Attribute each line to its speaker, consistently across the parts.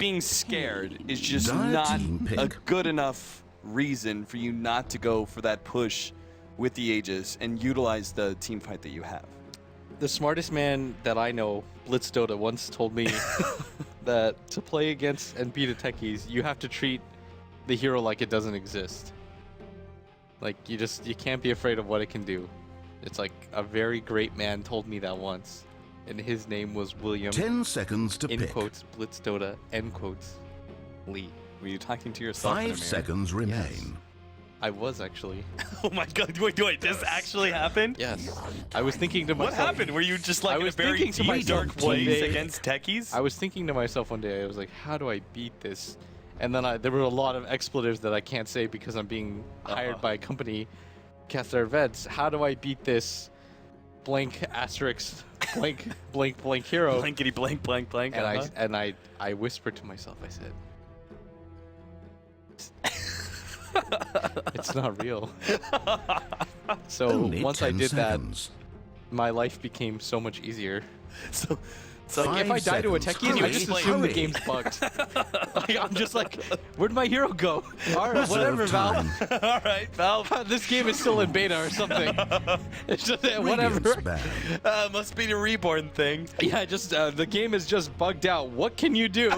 Speaker 1: being scared is just
Speaker 2: Dire
Speaker 1: not
Speaker 2: team pick.
Speaker 1: a good enough reason for you not to go for that push with the Aegis and utilize the team fight that you have.
Speaker 3: The smartest man that I know, Blitz Dota, once told me that to play against and beat a Techies, you have to treat the hero like it doesn't exist. Like, you can't be afraid of what it can do. It's like a very great man told me that once, and his name was William.
Speaker 2: 10 seconds to
Speaker 3: in
Speaker 2: pick.
Speaker 3: quotes, Blitz Dota, end quotes, Lee.
Speaker 1: Were you talking to yourself?
Speaker 2: 5 seconds remain.
Speaker 3: Yes. I was actually.
Speaker 1: Oh my god, wait, this actually happened?
Speaker 3: Yes. I was thinking to
Speaker 1: What
Speaker 3: myself.
Speaker 1: happened? Were you just like
Speaker 3: I
Speaker 1: in a
Speaker 3: was
Speaker 1: very
Speaker 3: thinking to
Speaker 1: deep,
Speaker 3: myself
Speaker 1: dark
Speaker 3: one
Speaker 1: place
Speaker 3: day-
Speaker 1: against Techies?
Speaker 3: I was thinking to myself one day, I was like, how do I beat this? And then there were a lot of expletives that I can't say because I'm being hired by a company, cast their events. How do I beat this blank asterisk blank blank blank hero?
Speaker 1: Blankety blank blank blank.
Speaker 3: And I whispered to myself, I said, it's not real. So
Speaker 2: Only
Speaker 3: once I
Speaker 2: 10
Speaker 3: did
Speaker 2: seconds.
Speaker 3: that, my life became so much easier.
Speaker 1: So
Speaker 3: Like, if I
Speaker 2: 5
Speaker 3: die to a
Speaker 2: seconds.
Speaker 3: Techies, I
Speaker 2: Hurry,
Speaker 3: just assume the
Speaker 2: hurry.
Speaker 3: game's bugged. Like, I'm just like, where'd my hero go? All right,
Speaker 2: Reserve
Speaker 3: whatever,
Speaker 2: time.
Speaker 3: Valve.
Speaker 1: all right, Valve.
Speaker 3: This game is still in beta or something. It's just whatever.
Speaker 2: Radiant's ban.
Speaker 1: Must be the reborn thing.
Speaker 3: Yeah, just the game is just bugged out. What can you do?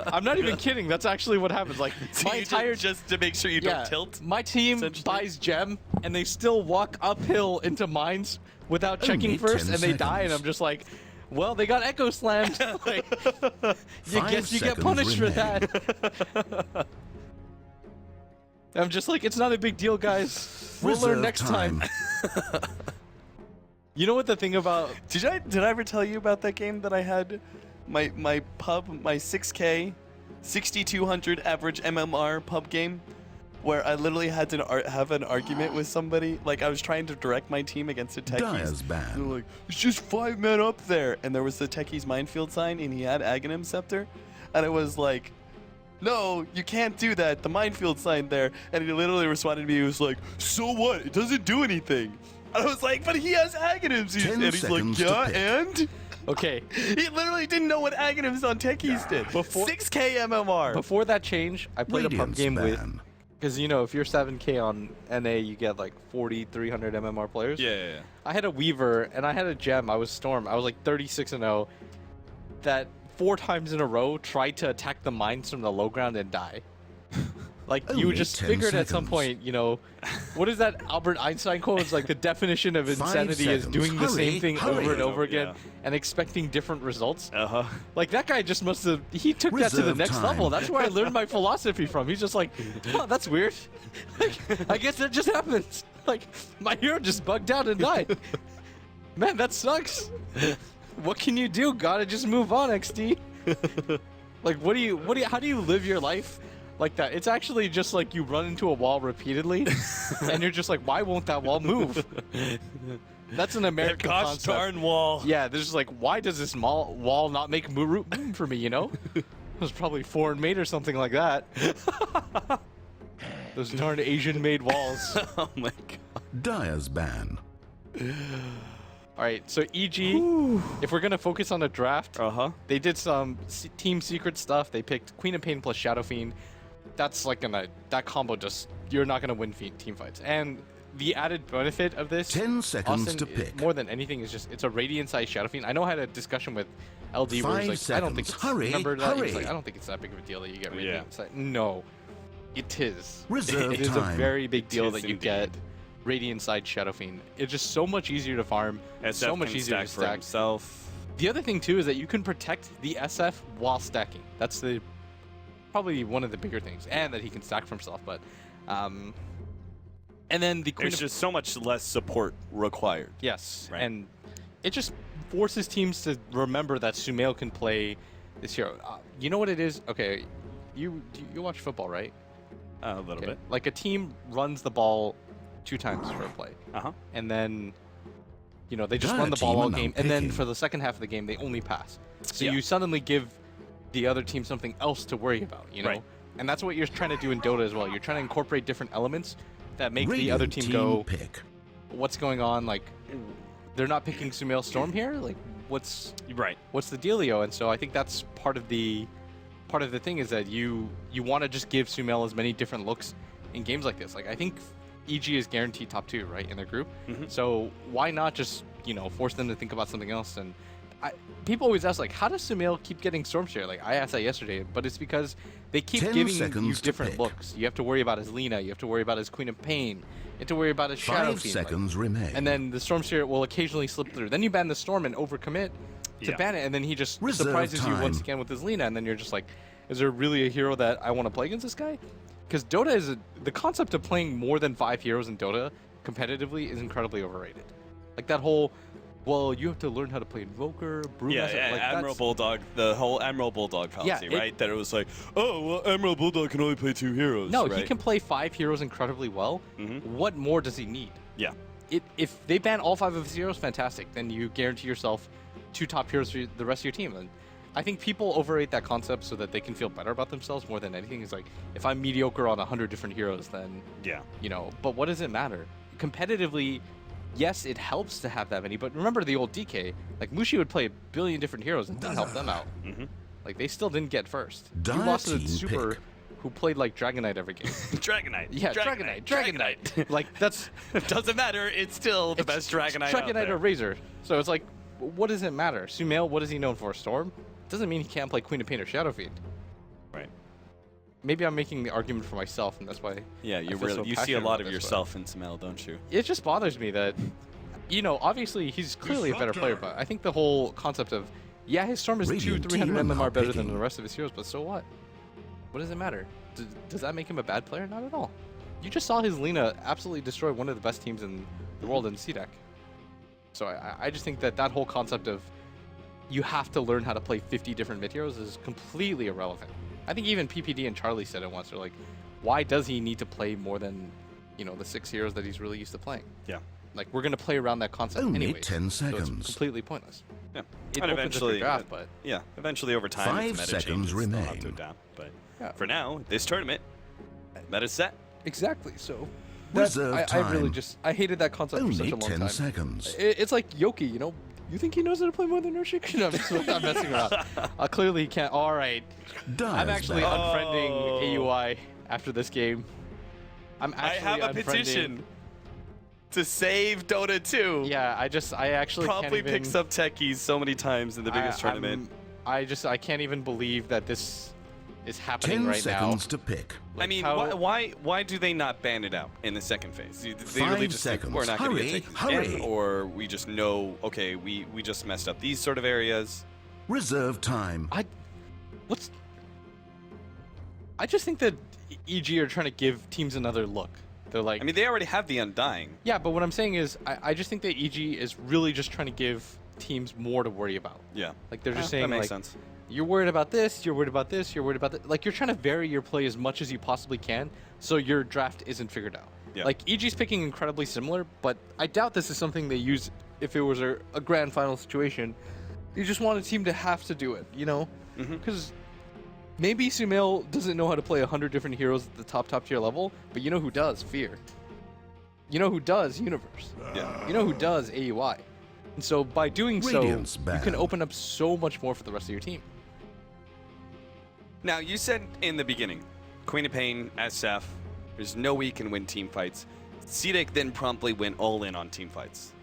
Speaker 3: I'm not even kidding. That's actually what happens. Like
Speaker 1: So
Speaker 3: my
Speaker 1: you
Speaker 3: entire
Speaker 1: just to make sure you
Speaker 3: yeah,
Speaker 1: don't tilt.
Speaker 3: My team
Speaker 1: essentially?
Speaker 3: buys gem and they still walk uphill into mines without checking
Speaker 2: Only
Speaker 3: first,
Speaker 2: 10
Speaker 3: and they die, and
Speaker 2: seconds.
Speaker 3: I'm just like, well, they got echo slammed. Like, you
Speaker 2: 5
Speaker 3: guess you get
Speaker 2: seconds
Speaker 3: punished for
Speaker 2: remain.
Speaker 3: that. I'm just like, it's not a big deal, guys. We'll learn
Speaker 2: Reserve
Speaker 3: next time. You know what the thing about
Speaker 1: Did I ever tell you about that game that I had? My pub, my 6K, 6200 average MMR pub game, where I literally had to have an argument with somebody. Like, I was trying to direct my team against a Techies.
Speaker 2: Dire's
Speaker 1: And
Speaker 2: ban.
Speaker 1: they're like, it's just 5 men up there. And there was the Techies minefield sign, and he had Aghanim Scepter. And it was like, no, you can't do that. The minefield sign there. And he literally responded to me. He was like, so what? It doesn't do anything. And I was like, but he has Aghanims.
Speaker 2: 10
Speaker 1: And he's like,
Speaker 2: seconds to
Speaker 1: yeah,
Speaker 2: pick.
Speaker 1: and?
Speaker 3: okay?
Speaker 1: He literally didn't know what Aghanims on Techies did.
Speaker 3: Before-
Speaker 1: 6K MMR.
Speaker 3: Before that change, I played a pub
Speaker 2: Radiant's
Speaker 3: game with,
Speaker 2: ban.
Speaker 3: because you know, if you're 7K on NA, you get like 300 MMR players.
Speaker 1: Yeah.
Speaker 3: I had a Weaver and I had a Gem. I was Storm. I was like 36-0. That 4 times in a row tried to attack the mines from the low ground and die. Like, you
Speaker 2: Only
Speaker 3: just
Speaker 2: 10
Speaker 3: figured at some
Speaker 2: seconds.
Speaker 3: point, you know, what is that Albert Einstein quote? It's like the definition of
Speaker 2: 5
Speaker 3: insanity is
Speaker 2: seconds.
Speaker 3: doing the
Speaker 2: Hurry,
Speaker 3: same thing
Speaker 2: hurry.
Speaker 3: over and over again
Speaker 1: Yeah.
Speaker 3: and expecting different results.
Speaker 1: Uh-huh.
Speaker 3: Like, that guy just must have, he took that to the
Speaker 2: Reserve
Speaker 3: next
Speaker 2: time.
Speaker 3: level. That's where I learned my philosophy from. He's just like, oh, that's weird. Like, I guess that just happens. Like, my hero just bugged out and died. Man, that sucks. What can you do? Gotta just move on, XD. Like, how do you live your life like that? It's actually just like you run into a wall repeatedly, and you're just like, why won't that wall move? That's an American
Speaker 1: Gosh
Speaker 3: concept.
Speaker 1: darn wall.
Speaker 3: Yeah, there's just like, why does this wall not make room for me, you know? It was probably foreign made or something like that. Those darn Asian-made walls.
Speaker 1: Oh my god.
Speaker 2: Dire's ban.
Speaker 3: All right, so EG, if we're going to focus on the draft,
Speaker 1: Uh-huh.
Speaker 3: they did some team secret stuff. They picked Queen of Pain plus Shadow Fiend. That's like that combo just, you're not going to win team fights. And the added benefit of this,
Speaker 2: 10 seconds
Speaker 3: Austin,
Speaker 2: to pick.
Speaker 3: more than anything, is just, it's a Radiant-sized Shadow Fiend. I know I had a discussion with LD where
Speaker 2: 5
Speaker 3: he's like, I don't think
Speaker 2: seconds.
Speaker 3: it's,
Speaker 2: Hurry,
Speaker 3: remember that? He's
Speaker 2: hurry.
Speaker 3: like, I don't think it's that big of a deal that you get
Speaker 1: Yeah.
Speaker 3: Radiant-sized. No, it is.
Speaker 2: Reserve
Speaker 3: It is a
Speaker 2: time.
Speaker 3: very big deal
Speaker 1: is
Speaker 3: that you
Speaker 1: indeed.
Speaker 3: get Radiant-side Shadow Fiend. It's just so much easier to farm, so much easier to
Speaker 1: for
Speaker 3: stack.
Speaker 1: himself.
Speaker 3: The other thing too is that you can protect the SF while stacking. That's probably one of the bigger things, and that he can stack for himself. But and then the Queen
Speaker 1: There's
Speaker 3: of
Speaker 1: just so much less support required.
Speaker 3: yes,
Speaker 1: Right.
Speaker 3: and it just forces teams to remember that Sumail can play this hero. You know what it is? Okay, you watch football, right?
Speaker 1: A little
Speaker 3: Okay.
Speaker 1: bit.
Speaker 3: Like a team runs the ball 2 times for a play,
Speaker 1: Uh-huh.
Speaker 3: and then you know they just
Speaker 2: Dire
Speaker 3: run the ball
Speaker 2: team
Speaker 3: all
Speaker 2: are now
Speaker 3: game, and then
Speaker 2: picking.
Speaker 3: for the second half of the game they only pass. So
Speaker 1: Yeah.
Speaker 3: you suddenly give the other team something else to worry about, you know?
Speaker 1: Right.
Speaker 3: And that's what you're trying to do in Dota as well. You're trying to incorporate different elements that make the
Speaker 2: Radiant
Speaker 3: other team go,
Speaker 2: pick.
Speaker 3: what's going on? Like, they're not picking Sumail Storm here? Like, what's
Speaker 1: Right.
Speaker 3: the dealio? And so I think that's part of the part of the thing is that you want to just give Sumail as many different looks in games like this. Like I think EG is guaranteed top 2, right, in their group. So why not just force them to think about something else? And people always ask like, how does Sumail keep getting Storm Share? Like I asked that yesterday, but it's because they keep
Speaker 2: 10
Speaker 3: giving you
Speaker 2: seconds to
Speaker 3: different
Speaker 2: pick.
Speaker 3: looks. You have to worry about his Lina, you have to worry about his Queen of Pain, you have to worry about his Shadow
Speaker 2: 5
Speaker 3: Fiend.
Speaker 2: seconds remain.
Speaker 3: And then the Storm Share will occasionally slip through. Then you ban the Storm and overcommit to ban it, and then he just
Speaker 2: Reserve
Speaker 3: surprises you once
Speaker 2: time.
Speaker 3: again with his Lina, and then you're just like, is there really a hero that I want to play against this guy? Because Dota is the concept of playing more than 5 heroes in Dota competitively is incredibly overrated. Like that whole, well, you have to learn how to play Invoker, Brewmaster.
Speaker 1: Yeah,
Speaker 3: like
Speaker 1: Admiral Bulldog, the whole Admiral Bulldog policy, right? That it was like, oh, well, Admiral Bulldog can only play 2 heroes.
Speaker 3: No,
Speaker 1: right?
Speaker 3: he can play 5 heroes incredibly well. What more does he need?
Speaker 1: Yeah.
Speaker 3: If they ban all 5 of his heroes, fantastic. Then you guarantee yourself 2 top heroes for the rest of your team. And I think people overrate that concept so that they can feel better about themselves more than anything. It's like, if I'm mediocre on 100 different heroes, then, but what does it matter? Competitively, yes, it helps to have that many, but remember the old DK, like Mushi would play a billion different heroes and didn't help them out. Like they still didn't get first. You
Speaker 2: Dire
Speaker 3: lost to
Speaker 2: team
Speaker 3: Super
Speaker 2: pick.
Speaker 3: who played like Dragonite every game.
Speaker 1: Dragonite.
Speaker 3: Yeah, Dragonite. Like that's
Speaker 1: Doesn't matter. It's still the best Dragonite out
Speaker 3: Dragonite
Speaker 1: there.
Speaker 3: or Razor. So it's like, what does it matter? Sumail, what is he known for? Storm? Doesn't mean he can't play Queen of Pain or Shadow Fiend.
Speaker 1: Right.
Speaker 3: Maybe I'm making the argument for myself, and that's why.
Speaker 1: Yeah,
Speaker 3: I
Speaker 1: you
Speaker 3: feel
Speaker 1: really
Speaker 3: so
Speaker 1: you see a
Speaker 3: passionate
Speaker 1: lot
Speaker 3: about
Speaker 1: of
Speaker 3: this,
Speaker 1: yourself in Sumail, don't you?
Speaker 3: It just bothers me that, obviously he's clearly a better player, but I think the whole concept of, yeah, his Storm is
Speaker 2: Radiant
Speaker 3: 200-300
Speaker 2: team are
Speaker 3: MMR
Speaker 2: not
Speaker 3: better than
Speaker 2: picking.
Speaker 3: the rest of his heroes, but so what? What does it matter? Does that make him a bad player? Not at all. You just saw his Lina absolutely destroy one of the best teams in the world in CDEC. So I just think that whole concept of you have to learn how to play 50 different mid heroes is completely irrelevant. I think even PPD and Charlie said it once. They're like, why does he need to play more than, the 6 heroes that he's really used to playing?
Speaker 1: Yeah.
Speaker 3: Like, we're going to play around that concept
Speaker 2: Only
Speaker 3: anyways.
Speaker 2: 10
Speaker 3: So it's
Speaker 2: seconds.
Speaker 3: completely pointless.
Speaker 1: Yeah.
Speaker 3: It
Speaker 1: And
Speaker 3: opens up your
Speaker 1: eventually,
Speaker 3: draft, but
Speaker 1: eventually over time,
Speaker 2: 5
Speaker 1: if the meta
Speaker 2: seconds
Speaker 1: changes, they'll have
Speaker 2: remain.
Speaker 1: to adapt. But
Speaker 3: Yeah.
Speaker 1: for now, this tournament, meta's set.
Speaker 3: exactly. So
Speaker 2: Reserve
Speaker 3: I really
Speaker 2: time.
Speaker 3: I hated that concept for such
Speaker 2: Only
Speaker 3: a long
Speaker 2: 10
Speaker 3: time.
Speaker 2: seconds.
Speaker 3: It's like Yoki, you think he knows how to play more than Urshik? No, I'm messing around. Clearly he can't. All right.
Speaker 2: Dire's
Speaker 3: I'm actually
Speaker 2: back.
Speaker 3: unfriending
Speaker 1: Oh.
Speaker 3: AUI after this game. I'm
Speaker 1: I
Speaker 3: actually
Speaker 1: have a
Speaker 3: unfriending-
Speaker 1: petition to save Dota 2.
Speaker 3: Yeah, I actually
Speaker 1: Promptly
Speaker 3: can't even,
Speaker 1: picks up Techies so many times in the biggest tournament.
Speaker 3: I can't even believe that this is happening
Speaker 2: 10
Speaker 3: right now.
Speaker 2: seconds to pick.
Speaker 1: I mean,
Speaker 3: how-
Speaker 1: why do they not ban it out in the second phase? They
Speaker 2: 5
Speaker 1: really just think
Speaker 2: seconds.
Speaker 1: we're not going to
Speaker 2: Hurry,
Speaker 1: get Techies
Speaker 2: hurry.
Speaker 1: again, or we just know, okay, we just messed up these sort of areas.
Speaker 2: Reserve time.
Speaker 3: I just think that EG are trying to give teams another look. They're like,
Speaker 1: I mean, they already have the Undying.
Speaker 3: yeah, but what I'm saying is, I just think that EG is really just trying to give teams more to worry about.
Speaker 1: Yeah.
Speaker 3: Like they're just
Speaker 1: that
Speaker 3: saying,
Speaker 1: makes
Speaker 3: like,
Speaker 1: sense.
Speaker 3: you're worried about this, you're worried about this, you're worried about that. Like you're trying to vary your play as much as you possibly can, so your draft isn't figured out.
Speaker 1: Yeah.
Speaker 3: Like EG's picking incredibly similar, but I doubt this is something they use if it was a grand final situation. You just want a team to have to do it, Because maybe Sumail doesn't know how to play 100 different heroes at the top tier level, but you know who does? Fear. You know who does? Universe.
Speaker 1: Yeah.
Speaker 3: You know who does? AUI. And so by doing so,
Speaker 2: Radiant's
Speaker 3: you
Speaker 2: banned.
Speaker 3: can open up so much more for the rest of your team.
Speaker 1: Now, you said in the beginning, Queen of Pain, SF, there's no way you can win team fights. CDEC then promptly went all in on team fights.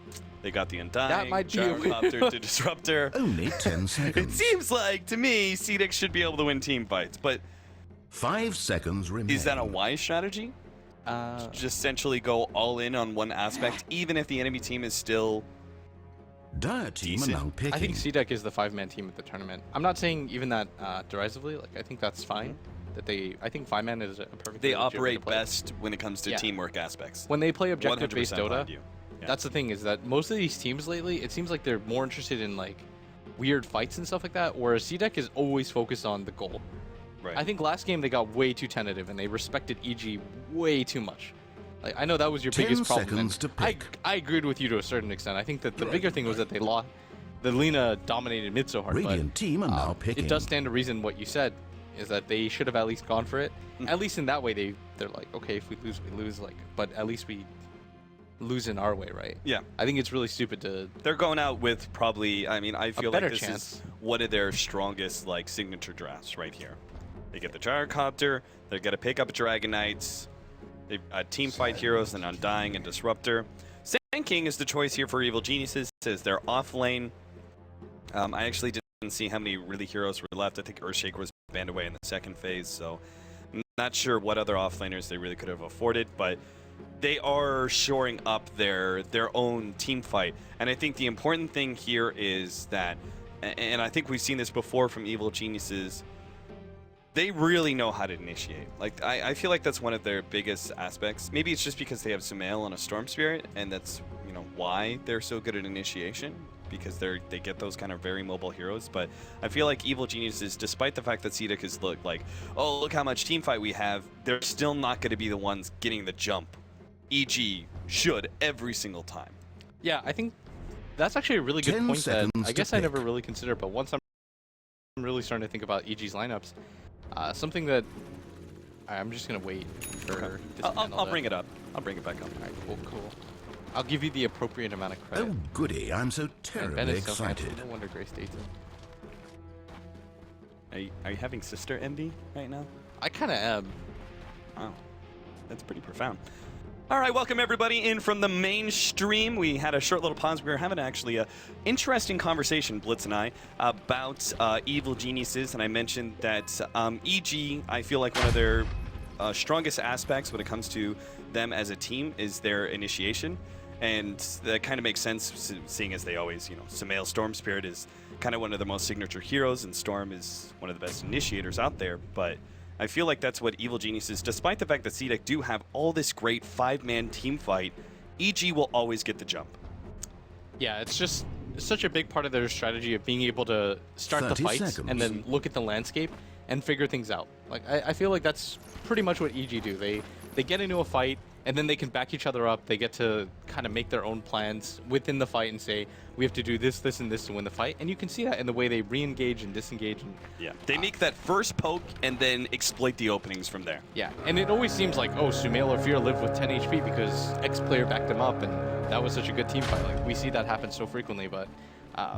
Speaker 1: They got the Undying,
Speaker 3: That might be a
Speaker 1: Gyrocopter to Disruptor.
Speaker 2: Only 10
Speaker 1: It
Speaker 2: seconds.
Speaker 1: seems like, to me, CDEC should be able to win team fights, but
Speaker 2: 5 seconds remain.
Speaker 1: is that a wise strategy? Just essentially go all in on one aspect, even if the enemy team is still...
Speaker 2: Dire team are
Speaker 1: decent?
Speaker 2: now picking.
Speaker 3: I think CDEC is the 5-man team at the tournament. I'm not saying even that derisively. Like I think that's fine. I think 5-man is a perfect.
Speaker 1: They
Speaker 3: legit way to
Speaker 1: operate
Speaker 3: play.
Speaker 1: best when it comes to
Speaker 3: Yeah.
Speaker 1: teamwork aspects.
Speaker 3: When they play objective-based
Speaker 1: 100%
Speaker 3: Dota.
Speaker 1: behind you. Yeah.
Speaker 3: That's the thing, is that most of these teams lately, it seems like they're more interested in like weird fights and stuff like that, whereas CDEC is always focused on the goal.
Speaker 1: Right.
Speaker 3: I think last game they got way too tentative and they respected EG way too much. Like I know that was your
Speaker 2: 10
Speaker 3: biggest problem.
Speaker 2: seconds
Speaker 3: and
Speaker 2: to pick.
Speaker 3: I agreed with you to a certain extent. I think that the bigger thing was that they lost. The Lina dominated mid so hard.
Speaker 2: Radiant
Speaker 3: but,
Speaker 2: team are now picking.
Speaker 3: It does stand to reason what you said, is that they should have at least gone for it. At least in that way, they're like, okay, if we lose, we lose. Like, but at least we lose in our way, right?
Speaker 1: Yeah.
Speaker 3: I think it's really stupid to.
Speaker 1: They're going out with probably, I mean, I feel like
Speaker 3: better
Speaker 1: this
Speaker 3: chance.
Speaker 1: is one of their strongest, like, signature drafts right here.
Speaker 4: They get the Gyrocopter. They're going to pick up Dragon Knights, team fight heroes, and Undying and Disruptor. Sand King is the choice here for Evil Geniuses. Says they're off lane. I actually didn't see how many really heroes were left. I think Earthshaker was banned away in the second phase, so I'm not sure what other offlaners they really could have afforded, but they are shoring up their own team fight. And I think the important thing here is that, and I think we've seen this before from Evil Geniuses, they really know how to initiate. Like, I feel like that's one of their biggest aspects. Maybe it's just because they have Sumail and a Storm Spirit, and that's, you know, why they're so good at initiation, because they get those kind of very mobile heroes. But I feel like Evil Geniuses, despite the fact that CDEC has looked like, oh, look how much team fight we have, they're still not going to be the ones getting the jump. EG should every single time.
Speaker 3: Yeah, I think that's actually a really good
Speaker 2: 10
Speaker 3: point that
Speaker 2: seconds
Speaker 3: I guess
Speaker 2: to
Speaker 3: I never
Speaker 2: pick.
Speaker 3: really considered, but once I'm really starting to think about EG's lineups, something that I'm just going to wait for this
Speaker 4: I'll bring it up. I'll bring it back up.
Speaker 3: Alright, cool. I'll give you the appropriate amount of credit.
Speaker 2: Oh, goody. I'm so
Speaker 3: And
Speaker 2: terribly
Speaker 3: Ben is so
Speaker 2: excited.
Speaker 3: handsome. No wonder Grace dates him.
Speaker 4: Are you having sister envy right now?
Speaker 3: I kind of am.
Speaker 4: Wow, that's pretty profound. All right, welcome everybody in from the main stream. We had a short little pause. We were having actually a interesting conversation, Blitz and I, about Evil Geniuses, and I mentioned that EG, I feel like one of their strongest aspects when it comes to them as a team is their initiation, and that kind of makes sense, seeing as they always, you know, Sumail Storm Spirit is kind of one of the most signature heroes, and Storm is one of the best initiators out there, but I feel like that's what Evil Geniuses, despite the fact that CDEC do have all this great 5-man team fight, EG will always get the jump.
Speaker 3: Yeah, it's just such a big part of their strategy of being able to start the
Speaker 2: 30
Speaker 3: fights
Speaker 2: seconds.
Speaker 3: and then look at the landscape and figure things out. Like, I feel like that's pretty much what EG do. They get into a fight, and then they can back each other up. They get to kind of make their own plans within the fight and say, we have to do this, this, and this to win the fight. And you can see that in the way they re-engage and disengage. And
Speaker 4: Yeah, they make that first poke and then exploit the openings from there.
Speaker 3: yeah, and it always seems like, oh, Sumail or Fear lived with 10 HP because X player backed them up, and that was such a good team fight. Like, we see that happen so frequently, but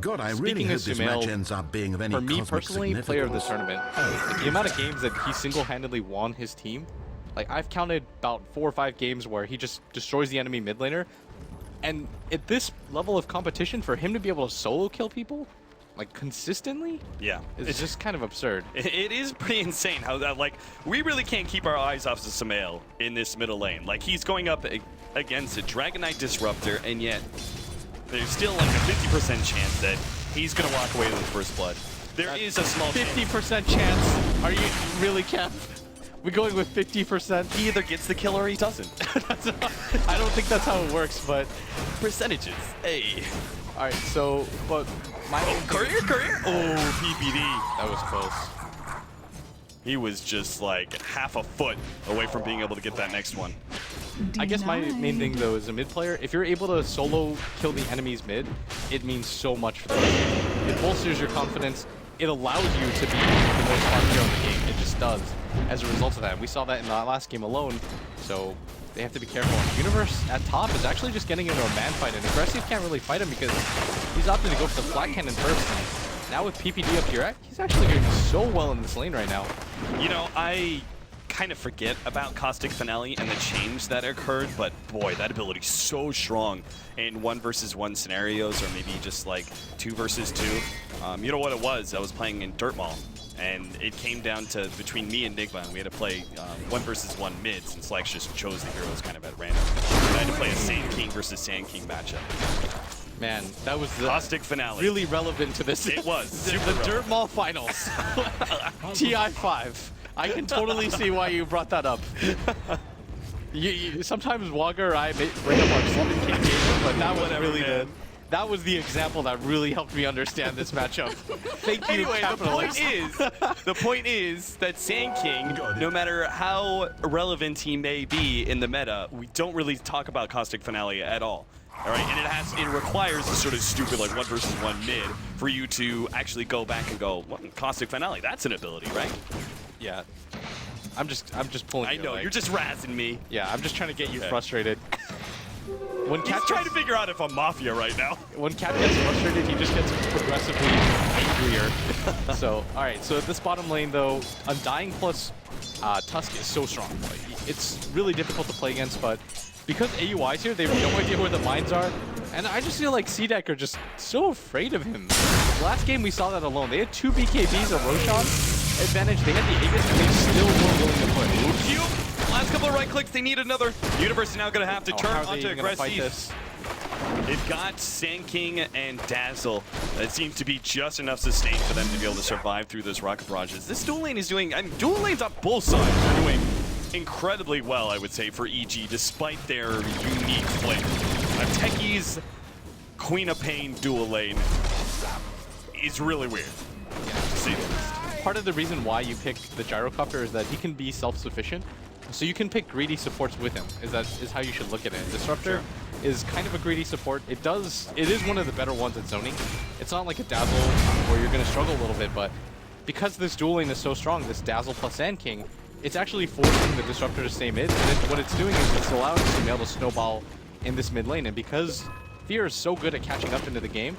Speaker 2: God, I really
Speaker 3: speaking
Speaker 2: hope
Speaker 3: of
Speaker 2: this
Speaker 3: Sumail,
Speaker 2: match ends up being of any
Speaker 3: for me
Speaker 2: cosmic
Speaker 3: personally, player of the
Speaker 2: significance.
Speaker 3: tournament, like, the amount of games that he single-handedly won his team, like, I've counted about 4 or 5 games where he just destroys the enemy mid laner, and at this level of competition, for him to be able to solo kill people, like, consistently,
Speaker 4: Yeah,
Speaker 3: is just kind of absurd.
Speaker 4: It is pretty insane how that, like, we really can't keep our eyes off of Sumail in this middle lane. Like, he's going up against a Dragon Knight Disruptor, and yet there's still like a 50% chance that he's going to walk away with first blood. There is a small
Speaker 3: 50% chance. Are you really, Kev? We going with 50%?
Speaker 4: He either gets the kill or he doesn't.
Speaker 3: I don't think that's how it works, but
Speaker 4: Percentages. Hey.
Speaker 3: all right. So, but my
Speaker 4: Courier. Oh, PPD.
Speaker 3: that was close.
Speaker 4: He was just like half a foot away from being able to get that next one.
Speaker 3: I guess my main thing though is a mid player. If you're able to solo kill the enemy's mid, it means so much for the game. It bolsters your confidence. It allows you to be the most fun hero in the game. It just does. As a result of that, we saw that in the last game alone. So they have to be careful. And Universe at top is actually just getting into a man fight, and Aggressive can't really fight him because he's opted to go for the flat cannon first. And now with PPD up here, he's actually doing so well in this lane right now.
Speaker 4: You know, I kind of forget about Caustic Finale and the change that occurred, but boy, that ability's so strong in 1 versus 1 scenarios, or maybe just like 2 versus 2. You know what it was? I was playing in Dirt Mall, and it came down to between me and Nigma, and we had to play 1 versus 1 mid, since Lex just chose the heroes kind of at random. And I had to play a Sand King versus Sand King matchup.
Speaker 3: Man, that was the
Speaker 4: Caustic Finale.
Speaker 3: really relevant to this.
Speaker 4: It was.
Speaker 3: the
Speaker 4: Super
Speaker 3: Dirt Mall Finals. TI5. I can totally see why you brought that up. Sometimes Wogger or I bring up our 7K games, but that was really that was the example that really helped me understand this matchup. Thank you,
Speaker 4: Anyway, the point is that Sand King, no matter how relevant he may be in the meta, we don't really talk about Caustic Finale at all. All right, and it requires a sort of stupid like 1 versus 1 mid for you to actually go back and go, well, Caustic Finale, that's an ability, right?
Speaker 3: Yeah. I'm just pulling.
Speaker 4: I know, you're just razzing me.
Speaker 3: Yeah, I'm just trying to get you frustrated. When
Speaker 4: He's trying to figure out if I'm Mafia right now.
Speaker 3: When Cat gets frustrated, he just gets progressively agree. So, all right. So this bottom lane, though, Undying plus Tusk is so strong. Like, it's really difficult to play against, but because AUI's here, they have no idea where the mines are. And I just feel like CDEC are just so afraid of him. Last game, we saw that alone. They had 2 BKBs of Roshan advantage. They had the Aegis, and they still weren't willing to push.
Speaker 4: Last couple of right clicks, they need another. Universe is now going to have to turn
Speaker 3: How are they
Speaker 4: onto
Speaker 3: even gonna fight
Speaker 4: aggressive.
Speaker 3: this?
Speaker 4: They've got Sand King and Dazzle. That seems to be just enough sustain for them to be able to survive through those rocket barrages. This dual lane is doing, I mean, dual lanes on both sides are doing incredibly well, I would say, for EG, despite their unique flavor. Techies, Queen of Pain dual lane is really weird.
Speaker 3: Yeah.
Speaker 4: To say the least.
Speaker 3: Part of the reason why you pick the Gyrocopter is that he can be self-sufficient. So you can pick greedy supports with him. Is how you should look at it. Disruptor is kind of a greedy support. It is one of the better ones at zoning. It's not like a Dazzle where you're going to struggle a little bit, but because this dual lane is so strong, this Dazzle plus Sand King, it's actually forcing the Disruptor to stay mid. And what it's doing is it's allowing Sumail to snowball in this mid lane. And because Fear is so good at catching up into the game,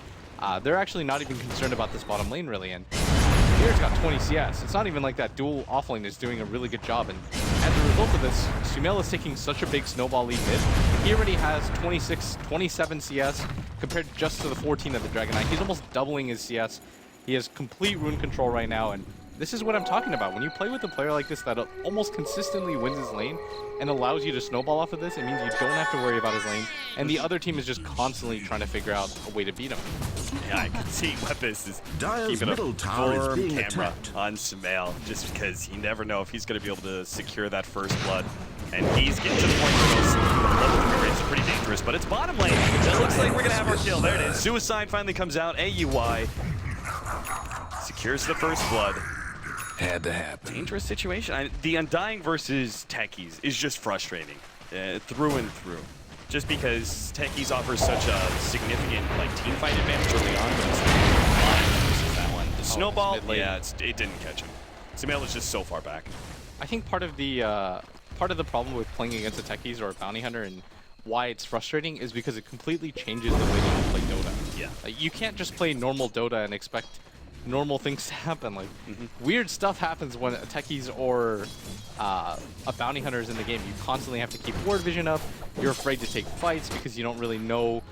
Speaker 3: they're actually not even concerned about this bottom lane really. And Fear's got 20 CS. It's not even like that dual offlane is doing a really good job. And as a result of this, Sumail is taking such a big snowball lead mid. He already has 27 CS compared just to the 14 of the Dragon Knight. He's almost doubling his CS. He has complete rune control right now, and this is what I'm talking about. When you play with a player like this that almost consistently wins his lane and allows you to snowball off of this, it means you don't have to worry about his lane, and the other team is just constantly trying to figure out a way to beat him.
Speaker 4: Yeah, I can see Weapus is
Speaker 2: Dire's
Speaker 4: keeping a
Speaker 2: middle tower is
Speaker 4: firm
Speaker 2: being
Speaker 4: camera
Speaker 2: attacked.
Speaker 4: on Sumail, just because you never know if he's going to be able to secure that first blood. And he's getting to the point where the level of is pretty dangerous, but it's bottom lane. It looks like we're going to have our kill. There it is. Suicide finally comes out. AUI secures the first blood.
Speaker 2: Had to happen.
Speaker 4: Dangerous situation. The Undying versus Techies is just frustrating through and through. Just because Techies offers such a significant team fight advantage early on, but it's versus that one. The snowball,
Speaker 3: mid lane.
Speaker 4: yeah, it didn't catch him. Sumail was just so far back.
Speaker 3: I think part of the problem with playing against a Techies or a Bounty Hunter and why it's frustrating is because it completely changes the way that you play Dota.
Speaker 4: Yeah.
Speaker 3: Like, you can't just play normal Dota and expect normal things to happen. Like, weird stuff happens when a Techies or a Bounty Hunter is in the game. You constantly have to keep ward vision up. You're afraid to take fights because you don't really know.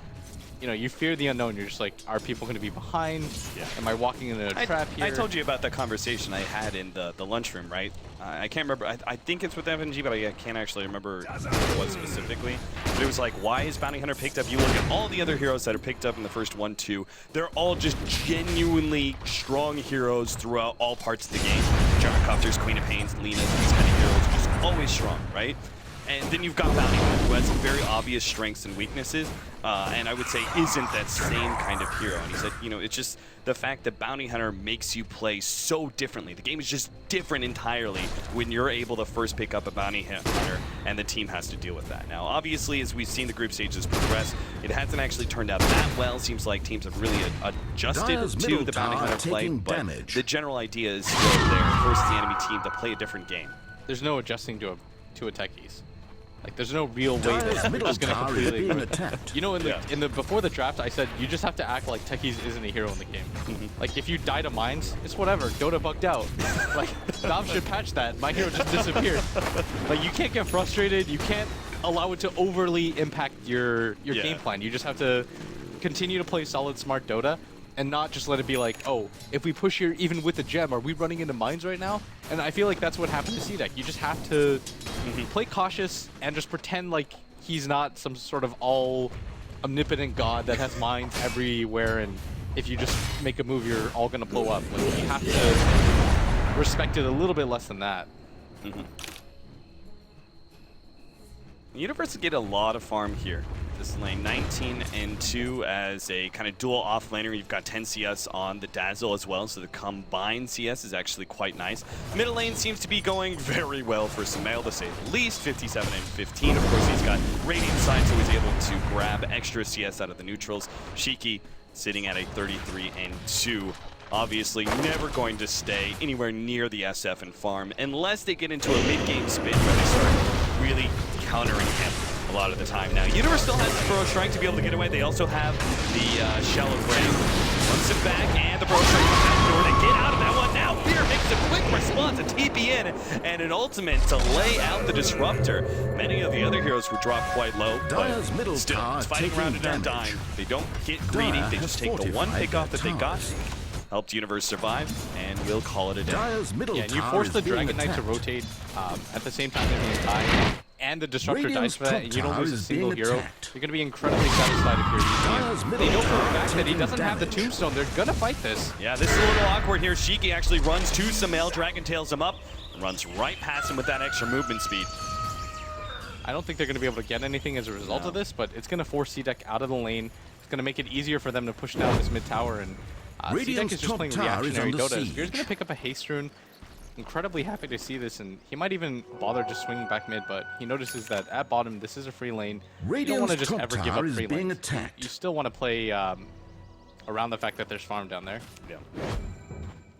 Speaker 3: You know, you fear the unknown. You're just like, are people going to be behind?
Speaker 4: Yeah.
Speaker 3: Am I walking into a trap here?
Speaker 4: I told you about that conversation I had in the lunchroom, right? I can't remember. I think it's with FNG, but I can't actually remember what it was specifically. But it was like, why is Bounty Hunter picked up? You look at all the other heroes that are picked up in the first 1-2. They're all just genuinely strong heroes throughout all parts of the game. Gyrocopters, Queen of Pains, Lina, these kind of heroes, just always strong, right? And then you've got Bounty Hunter, who has some very obvious strengths and weaknesses, and I would say isn't that same kind of hero. And he said, you know, it's just the fact that Bounty Hunter makes you play so differently. The game is just different entirely when you're able to first pick up a Bounty Hunter, and the team has to deal with that. Now, obviously, as we've seen the group stages progress, it hasn't actually turned out that well. Seems like teams have really adjusted
Speaker 2: Dire's
Speaker 4: to
Speaker 2: middle
Speaker 4: the Bounty
Speaker 2: tower
Speaker 4: Hunter play,
Speaker 2: taking
Speaker 4: but
Speaker 2: damage.
Speaker 4: the general idea is still there. Force the enemy team to play a different game.
Speaker 3: There's no adjusting to a Techies. Like, there's no real way
Speaker 2: Dire's
Speaker 3: that
Speaker 2: middle
Speaker 3: it's going to
Speaker 2: tower is
Speaker 3: completely
Speaker 2: being
Speaker 3: ignore it.
Speaker 2: attacked.
Speaker 3: You know, in the before the draft, I said you just have to act like Techies isn't a hero in the game. Like, if you die to mines, it's whatever. Dota bugged out. Like, Valve should patch that. My hero just disappeared. Like, you can't get frustrated. You can't allow it to overly impact your game plan. You just have to continue to play solid, smart Dota, and not just let it be like, oh, if we push here even with the gem, are we running into mines right now? And I feel like that's what happened to CDEC. You just have to play cautious and just pretend like he's not some sort of all omnipotent god that has mines everywhere, and if you just make a move, you're all gonna blow up. Like, you have to respect it a little bit less than that.
Speaker 4: Universe get a lot of farm here. This lane 19 and 2 as a kind of dual off laner. You've got 10 CS on the Dazzle as well, so the combined CS is actually quite nice. Middle lane seems to be going very well for Sumail, to say the least. 57 and 15. Of course, he's got Radiant Sight, so he's able to grab extra CS out of the neutrals. Shiki sitting at a 33 and 2. Obviously never going to stay anywhere near the SF and farm unless they get into a mid-game spin where they start really countering him a lot of the time. Now, Universe still has the Burrow Strike to be able to get away. They also have the Shallow Grave Runs it back, and the Bro Strike comes out the door to get out of that one. Now Fear makes a quick response, a TP in, and an ultimate to lay out the Disruptor. Many of the other heroes were dropped quite low,
Speaker 2: Dire's
Speaker 4: but
Speaker 2: middle
Speaker 4: still,
Speaker 2: tower
Speaker 4: it's fighting
Speaker 2: taking
Speaker 4: around and
Speaker 2: damage.
Speaker 4: undying. They don't get greedy,
Speaker 2: Dire
Speaker 4: they
Speaker 2: has
Speaker 4: just take the one
Speaker 2: fortified
Speaker 4: pick off that
Speaker 2: their
Speaker 4: they got.
Speaker 2: towers.
Speaker 4: Helped Universe survive, and we'll call it a day.
Speaker 2: Dire's middle
Speaker 3: Yeah, and you
Speaker 2: tower
Speaker 3: force
Speaker 2: is
Speaker 3: the
Speaker 2: being
Speaker 3: Dragon Knight to
Speaker 2: attacked.
Speaker 3: rotate at the same time as the time, and the Disruptor dies
Speaker 2: Radiant's
Speaker 3: for that,
Speaker 2: top
Speaker 3: and you don't
Speaker 2: tower
Speaker 3: lose a
Speaker 2: is
Speaker 3: single
Speaker 2: being
Speaker 3: hero.
Speaker 2: attacked.
Speaker 3: You're going to be incredibly satisfied if you're
Speaker 2: Dire's
Speaker 3: using
Speaker 2: middle
Speaker 3: They know for a
Speaker 2: tower
Speaker 3: fact that he
Speaker 2: taking
Speaker 3: doesn't have the
Speaker 2: damage.
Speaker 3: Tombstone. They're going to fight this.
Speaker 4: Yeah, this is a little awkward here. Shiki actually runs to Sumail, Dragon Tails him up, and runs right past him with that extra movement speed.
Speaker 3: I don't think they're going to be able to get anything as a result of this, but it's going to force CDEC out of the lane. It's going to make it easier for them to push down this mid tower, and CDEC
Speaker 2: Radiant's
Speaker 3: is just
Speaker 2: top
Speaker 3: playing
Speaker 2: tower is
Speaker 3: reactionary
Speaker 2: under
Speaker 3: Dota.
Speaker 2: siege.
Speaker 3: Fear's going to pick up a haste rune. Incredibly happy to see this, and he might even bother just swinging back mid, but he notices that at bottom, this is a free lane. You don't want to
Speaker 2: Radiant's
Speaker 3: just
Speaker 2: top
Speaker 3: ever give
Speaker 2: tower
Speaker 3: up
Speaker 2: is
Speaker 3: free
Speaker 2: being
Speaker 3: lanes.
Speaker 2: attacked.
Speaker 3: You still want to play around the fact that there's farm down there.
Speaker 4: Yeah.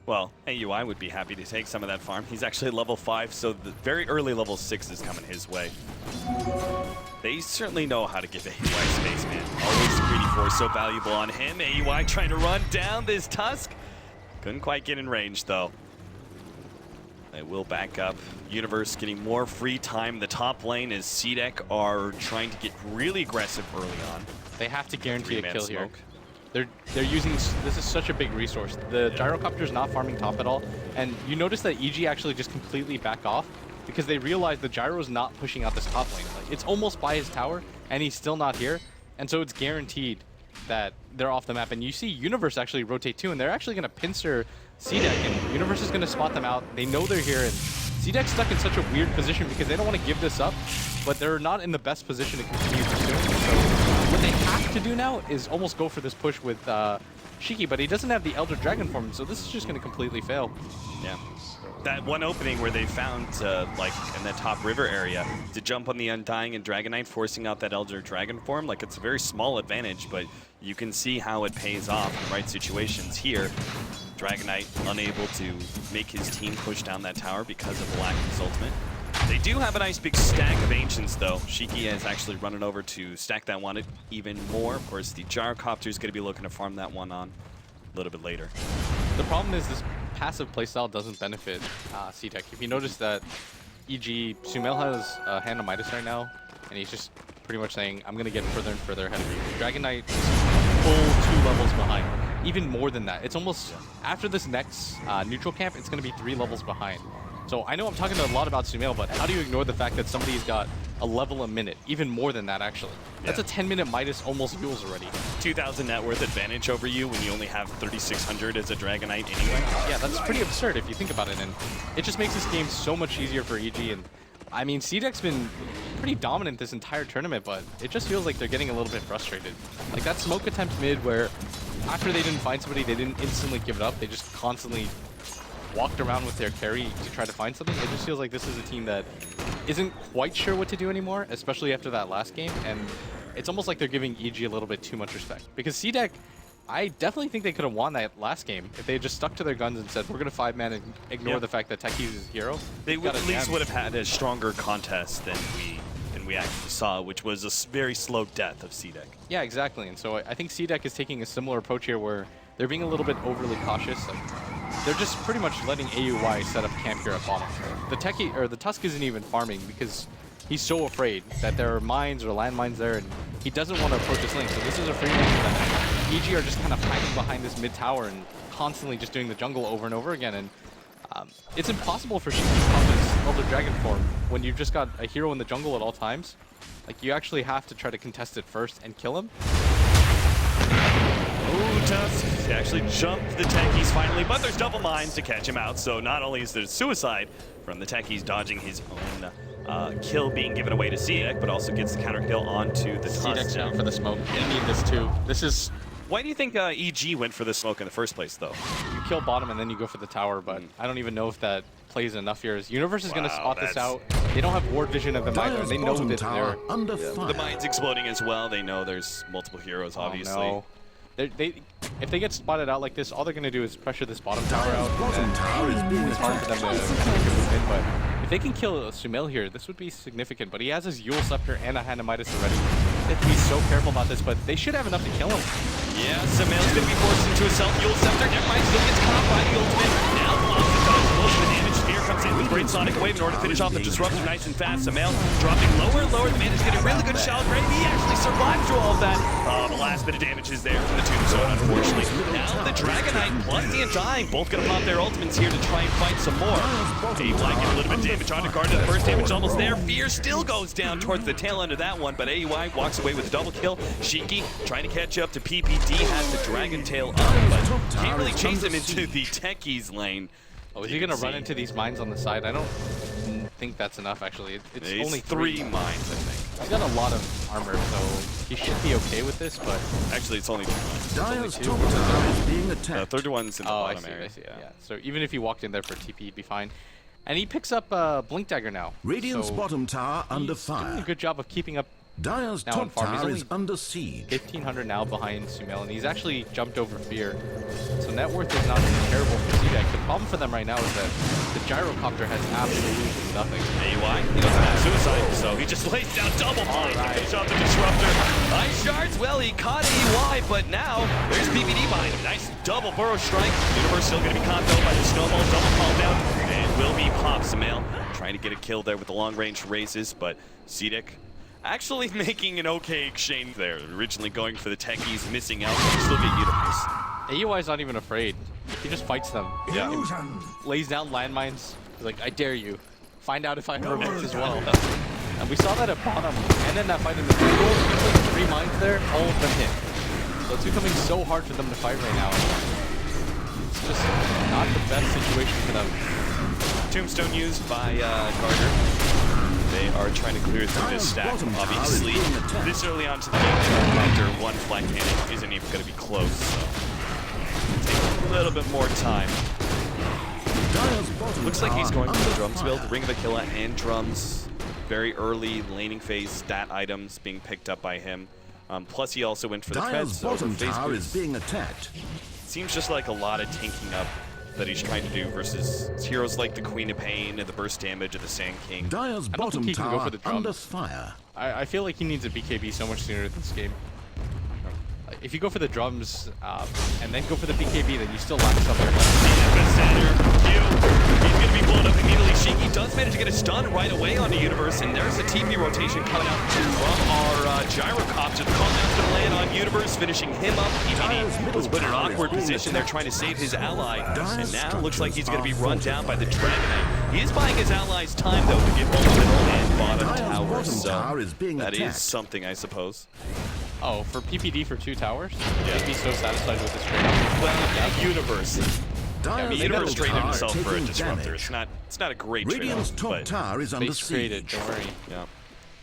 Speaker 4: Well, AUI would be happy to take some of that farm. He's actually level 5, so the very early level 6 is coming his way. They certainly know how to give AUI space, man. Always greedy force so valuable on him. AUI trying to run down this Tusk. Couldn't quite get in range, though. They will back up. Universe getting more free time. The top lane is CDEC are trying to get really aggressive early on.
Speaker 3: They have to guarantee a
Speaker 4: Three-man
Speaker 3: kill here.
Speaker 4: smoke.
Speaker 3: They're using, this is such a big resource. The Gyrocopter's not farming top at all, and you notice that EG actually just completely back off because they realize the Gyro's not pushing out this top lane. Like, it's almost by his tower, and he's still not here, and so it's guaranteed that they're off the map. And you see Universe actually rotate too, and they're actually going to pincer CDEC, and Universe is going to spot them out. They know they're here, and CDEC's stuck in such a weird position because they don't want to give this up, but they're not in the best position to continue pursuing. So what they have to do now is almost go for this push with Shiki, but he doesn't have the Elder Dragon form, so this is just going to completely fail.
Speaker 4: Yeah. That one opening where they found, like, in the top river area, to jump on the Undying and Dragon Knight, forcing out that Elder Dragon form, like, it's a very small advantage, but you can see how it pays off in the right situations here. Dragon Knight unable to make his team push down that tower because of the lack of his ultimate. They do have a nice big stack of Ancients, though. Shiki is actually running over to stack that one even more. Of course, the Gyrocopter is going to be looking to farm that one on a little bit later.
Speaker 3: The problem is this passive playstyle doesn't benefit CDEC. If you notice that EG, Sumail has Hand of Midas right now, and he's just pretty much saying, I'm going to get further and further ahead of you. Dragon Knight is full 2 levels behind. Even more than that. It's almost, after this next neutral camp, it's going to be 3 levels behind. So I know I'm talking a lot about Sumail, but how do you ignore the fact that somebody's got a level a minute? Even more than that, actually. That's a 10-minute Midas almost Yules already.
Speaker 4: 2,000 net worth advantage over you when you only have 3,600 as a Dragon Knight anyway.
Speaker 3: Yeah, that's pretty absurd if you think about it, and it just makes this game so much easier for EG. And I mean, CDEC's been pretty dominant this entire tournament, but it just feels like they're getting a little bit frustrated. Like that smoke attempt mid where after they didn't find somebody, they didn't instantly give it up. They just constantly walked around with their carry to try to find something. It just feels like this is a team that isn't quite sure what to do anymore, especially after that last game. And it's almost like they're giving EG a little bit too much respect. Because CDEC, I definitely think they could have won that last game if they had just stuck to their guns and said, we're going to 5-man and ignore the fact that Techies is hero.
Speaker 4: They would at least would have had a stronger contest than we actually saw, which was a very slow death of CDEC.
Speaker 3: Yeah, exactly. And so I think CDEC is taking a similar approach here where they're being a little bit overly cautious. Like, they're just pretty much letting AUI set up camp here at bottom. The Tusk isn't even farming because he's so afraid that there are mines or landmines there, and he doesn't want to approach this lane. So this is a free lane for them. EG are just kind of hiding behind this mid tower and constantly just doing the jungle over and over again. And it's impossible for Shiki to pop his Elder Dragon form when you've just got a hero in the jungle at all times. Like, you actually have to try to contest it first and kill him.
Speaker 4: Oh, Tusk. They actually jumped the Techies finally, but there's double mines to catch him out. So not only is there suicide from the Techies dodging his own kill being given away to CDEC, but also gets the counter kill onto the Tusk.
Speaker 3: CDEC's going for the smoke. They need this too. This is...
Speaker 4: Why do you think EG went for the smoke in the first place, though?
Speaker 3: You kill bottom and then you go for the tower, but I don't even know if that plays enough here. Universe is going to spot this out. They don't have ward vision of them either, and they know that they're...
Speaker 2: under fire.
Speaker 4: The mine's exploding as well. They know there's multiple heroes, obviously.
Speaker 3: Oh, no. If they get spotted out like this, all they're going to do is pressure this bottom tower out.
Speaker 2: Bottom tower is being
Speaker 3: It's hard for them to kind of move in, but if they can kill Sumail here, this would be significant. But he has his Yule Scepter and a Hand of Midas already. They have to be so careful about this, but they should have enough to kill him.
Speaker 4: Yeah, Samael's gonna be forced into a self-fuel scepter. Never mind, still gets caught by the ultimate. Now blocks the dodge, most of the damage. Spear comes in with great Sonic Wave in order to finish off the disruptor nice and fast. Samael dropping lower and lower. The man is getting a really good shot. Ready, he actually survived through all of that. The last bit of damage is there from the Tombstone, unfortunately. Now the Dragonite plus the Undying, both gonna pop their ultimates here to try and fight some more. AY get a little bit of damage on the guard. The first damage almost there. Fear still goes down towards the tail end of that one, but AY walks away with a double kill. Shiki trying to catch up to PPD, has the Dragon Tail up, but can't really chase him into the Techies lane.
Speaker 3: Oh, is he gonna run into these mines on the side? I don't think that's enough, actually. It's only
Speaker 4: three mines, I think.
Speaker 3: He's got a lot of armor, so he should be okay with this, but...
Speaker 4: Actually, it's only 2 mines.
Speaker 2: Dire's top tower is being
Speaker 4: The
Speaker 2: attacked.
Speaker 4: third one's in the bottom
Speaker 3: I see,
Speaker 4: area.
Speaker 3: I see, yeah. So even if he walked in there for TP, he'd be fine. And he picks up Blink Dagger now.
Speaker 2: Radiant's
Speaker 3: so
Speaker 2: bottom tower under
Speaker 3: he's doing a
Speaker 2: fire.
Speaker 3: good job of keeping up.
Speaker 2: Dire's
Speaker 3: Now on
Speaker 2: top
Speaker 3: farm, he's
Speaker 2: tower
Speaker 3: only
Speaker 2: is under siege.
Speaker 3: 1,500 now behind Sumail, and he's actually jumped over Fear. So net worth is not terrible for CDEC. The problem for them right now is that the gyrocopter has absolutely nothing.
Speaker 4: AY, he doesn't have suicide, so he just lays down double blind to finish off the disruptor. Ice shards, well, he caught AY, but now there's PPD behind him. Nice double burrow strike. Universe still going to be caught though by the snowball, double call down, and will be pop. Samael trying to get a kill there with the long range raises, but CDEC actually making an okay exchange there. Originally going for the Techies, missing out, but still get Universe.
Speaker 3: AUI is not even afraid. He just fights them.
Speaker 4: Yeah.
Speaker 3: Lays down landmines. He's like, I dare you. Find out if I have remotes as well. And we saw that at bottom. And then that fight in the jungle, he put 3 mines there, all of them hit. So it's becoming so hard for them to fight right now. It's just not the best situation for them.
Speaker 4: Tombstone used by Carter. They are trying to clear through this stack. Obviously, this early on to the game, after one flag cannon isn't even going to be close, so take a little bit more time. Looks like he's going for the drums build, Ring of Aquila and drums. Very early laning phase stat items being picked up by him. Plus, he also went for the treads.
Speaker 2: Dire's bottom tower is being attacked.
Speaker 4: Seems just like a lot of tanking up that he's trying to do versus heroes like the Queen of Pain and the burst damage of the Sand King.
Speaker 2: Dire's
Speaker 3: I don't think
Speaker 2: bottom
Speaker 3: he can go
Speaker 2: tower
Speaker 3: for the drums.
Speaker 2: under fire.
Speaker 3: I feel like he needs a BKB so much sooner this game. If you go for the drums and then go for the BKB, then you still lack something.
Speaker 4: He's going to be blown up immediately. Shiki does manage to get a stun right away on the Universe, and there's a TP rotation coming out from our gyrocopter. The cooldown's going to land on Universe, finishing him up. PPD was put in an awkward position there trying to save his ally, and now looks like he's going to be run down by the Dragonite. He is buying his allies time, though, to get both middle and bottom towers, so that is something, I suppose.
Speaker 3: Oh, for PPD for 2 towers?
Speaker 4: Yeah.
Speaker 3: He'd be so satisfied with this trade. Well,
Speaker 4: Yeah, Universe. I mean, Universe traded himself for a
Speaker 2: taking
Speaker 4: disruptor.
Speaker 2: damage.
Speaker 4: It's not a great
Speaker 2: Radiant's
Speaker 4: trade-off,
Speaker 2: top
Speaker 4: but
Speaker 2: tower is
Speaker 3: they
Speaker 2: under
Speaker 3: traded,
Speaker 2: siege.
Speaker 3: don't worry.
Speaker 4: yeah.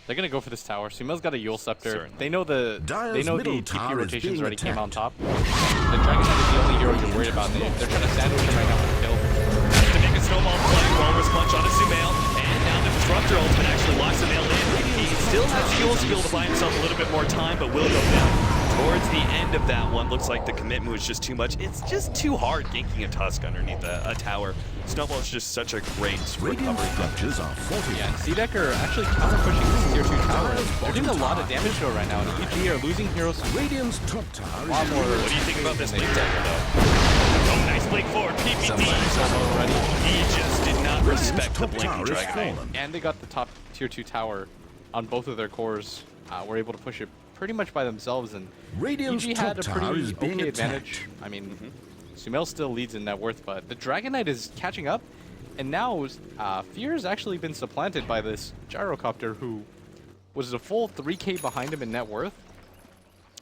Speaker 3: They're gonna go for this tower. Sumail's got a Yule Scepter.
Speaker 4: Certainly.
Speaker 3: They know the
Speaker 2: Dire's
Speaker 3: TP
Speaker 2: middle tower is
Speaker 3: rotations
Speaker 2: being
Speaker 3: already came on
Speaker 2: attacked.
Speaker 3: top. The Dragonite is the only hero you're worried about. They're trying to sandwich him right now with a kill.
Speaker 4: To make a snowball play, Walrus punch onto Sumail, and now the disruptor ultimate actually locks Sumail in. He still has Fuel skill to buy himself a little bit more time, but will go down. Towards the end of that one, looks like the commitment was just too much. It's just too hard ganking a Tusk underneath a tower. Snowball is just such a great
Speaker 2: Radiant
Speaker 4: recovery.
Speaker 2: structures are fortified.
Speaker 3: Yeah, and CDEC are actually counter-pushing this tier 2 tower. They're doing a lot of damage to it right now, and EG are losing heroes
Speaker 2: Radiant's top tower
Speaker 3: a
Speaker 2: is
Speaker 3: lot more.
Speaker 4: What do you think about this Blink Dagger, though? Oh, nice Blink forward. PPD. He just did not respect the
Speaker 2: top
Speaker 4: Blinking
Speaker 2: tower is
Speaker 4: Dragonite.
Speaker 2: fallen.
Speaker 3: And they got the top tier 2 tower on both of their cores. Were able to push it pretty much by themselves, and
Speaker 2: Radiant's
Speaker 3: EG had a
Speaker 2: top tower
Speaker 3: pretty
Speaker 2: is being
Speaker 3: okay
Speaker 2: attacked.
Speaker 3: advantage. I mean, Sumail still leads in net worth, but the Dragonite is catching up, and now Fear has actually been supplanted by this gyrocopter, who was a full 3k behind him in net worth,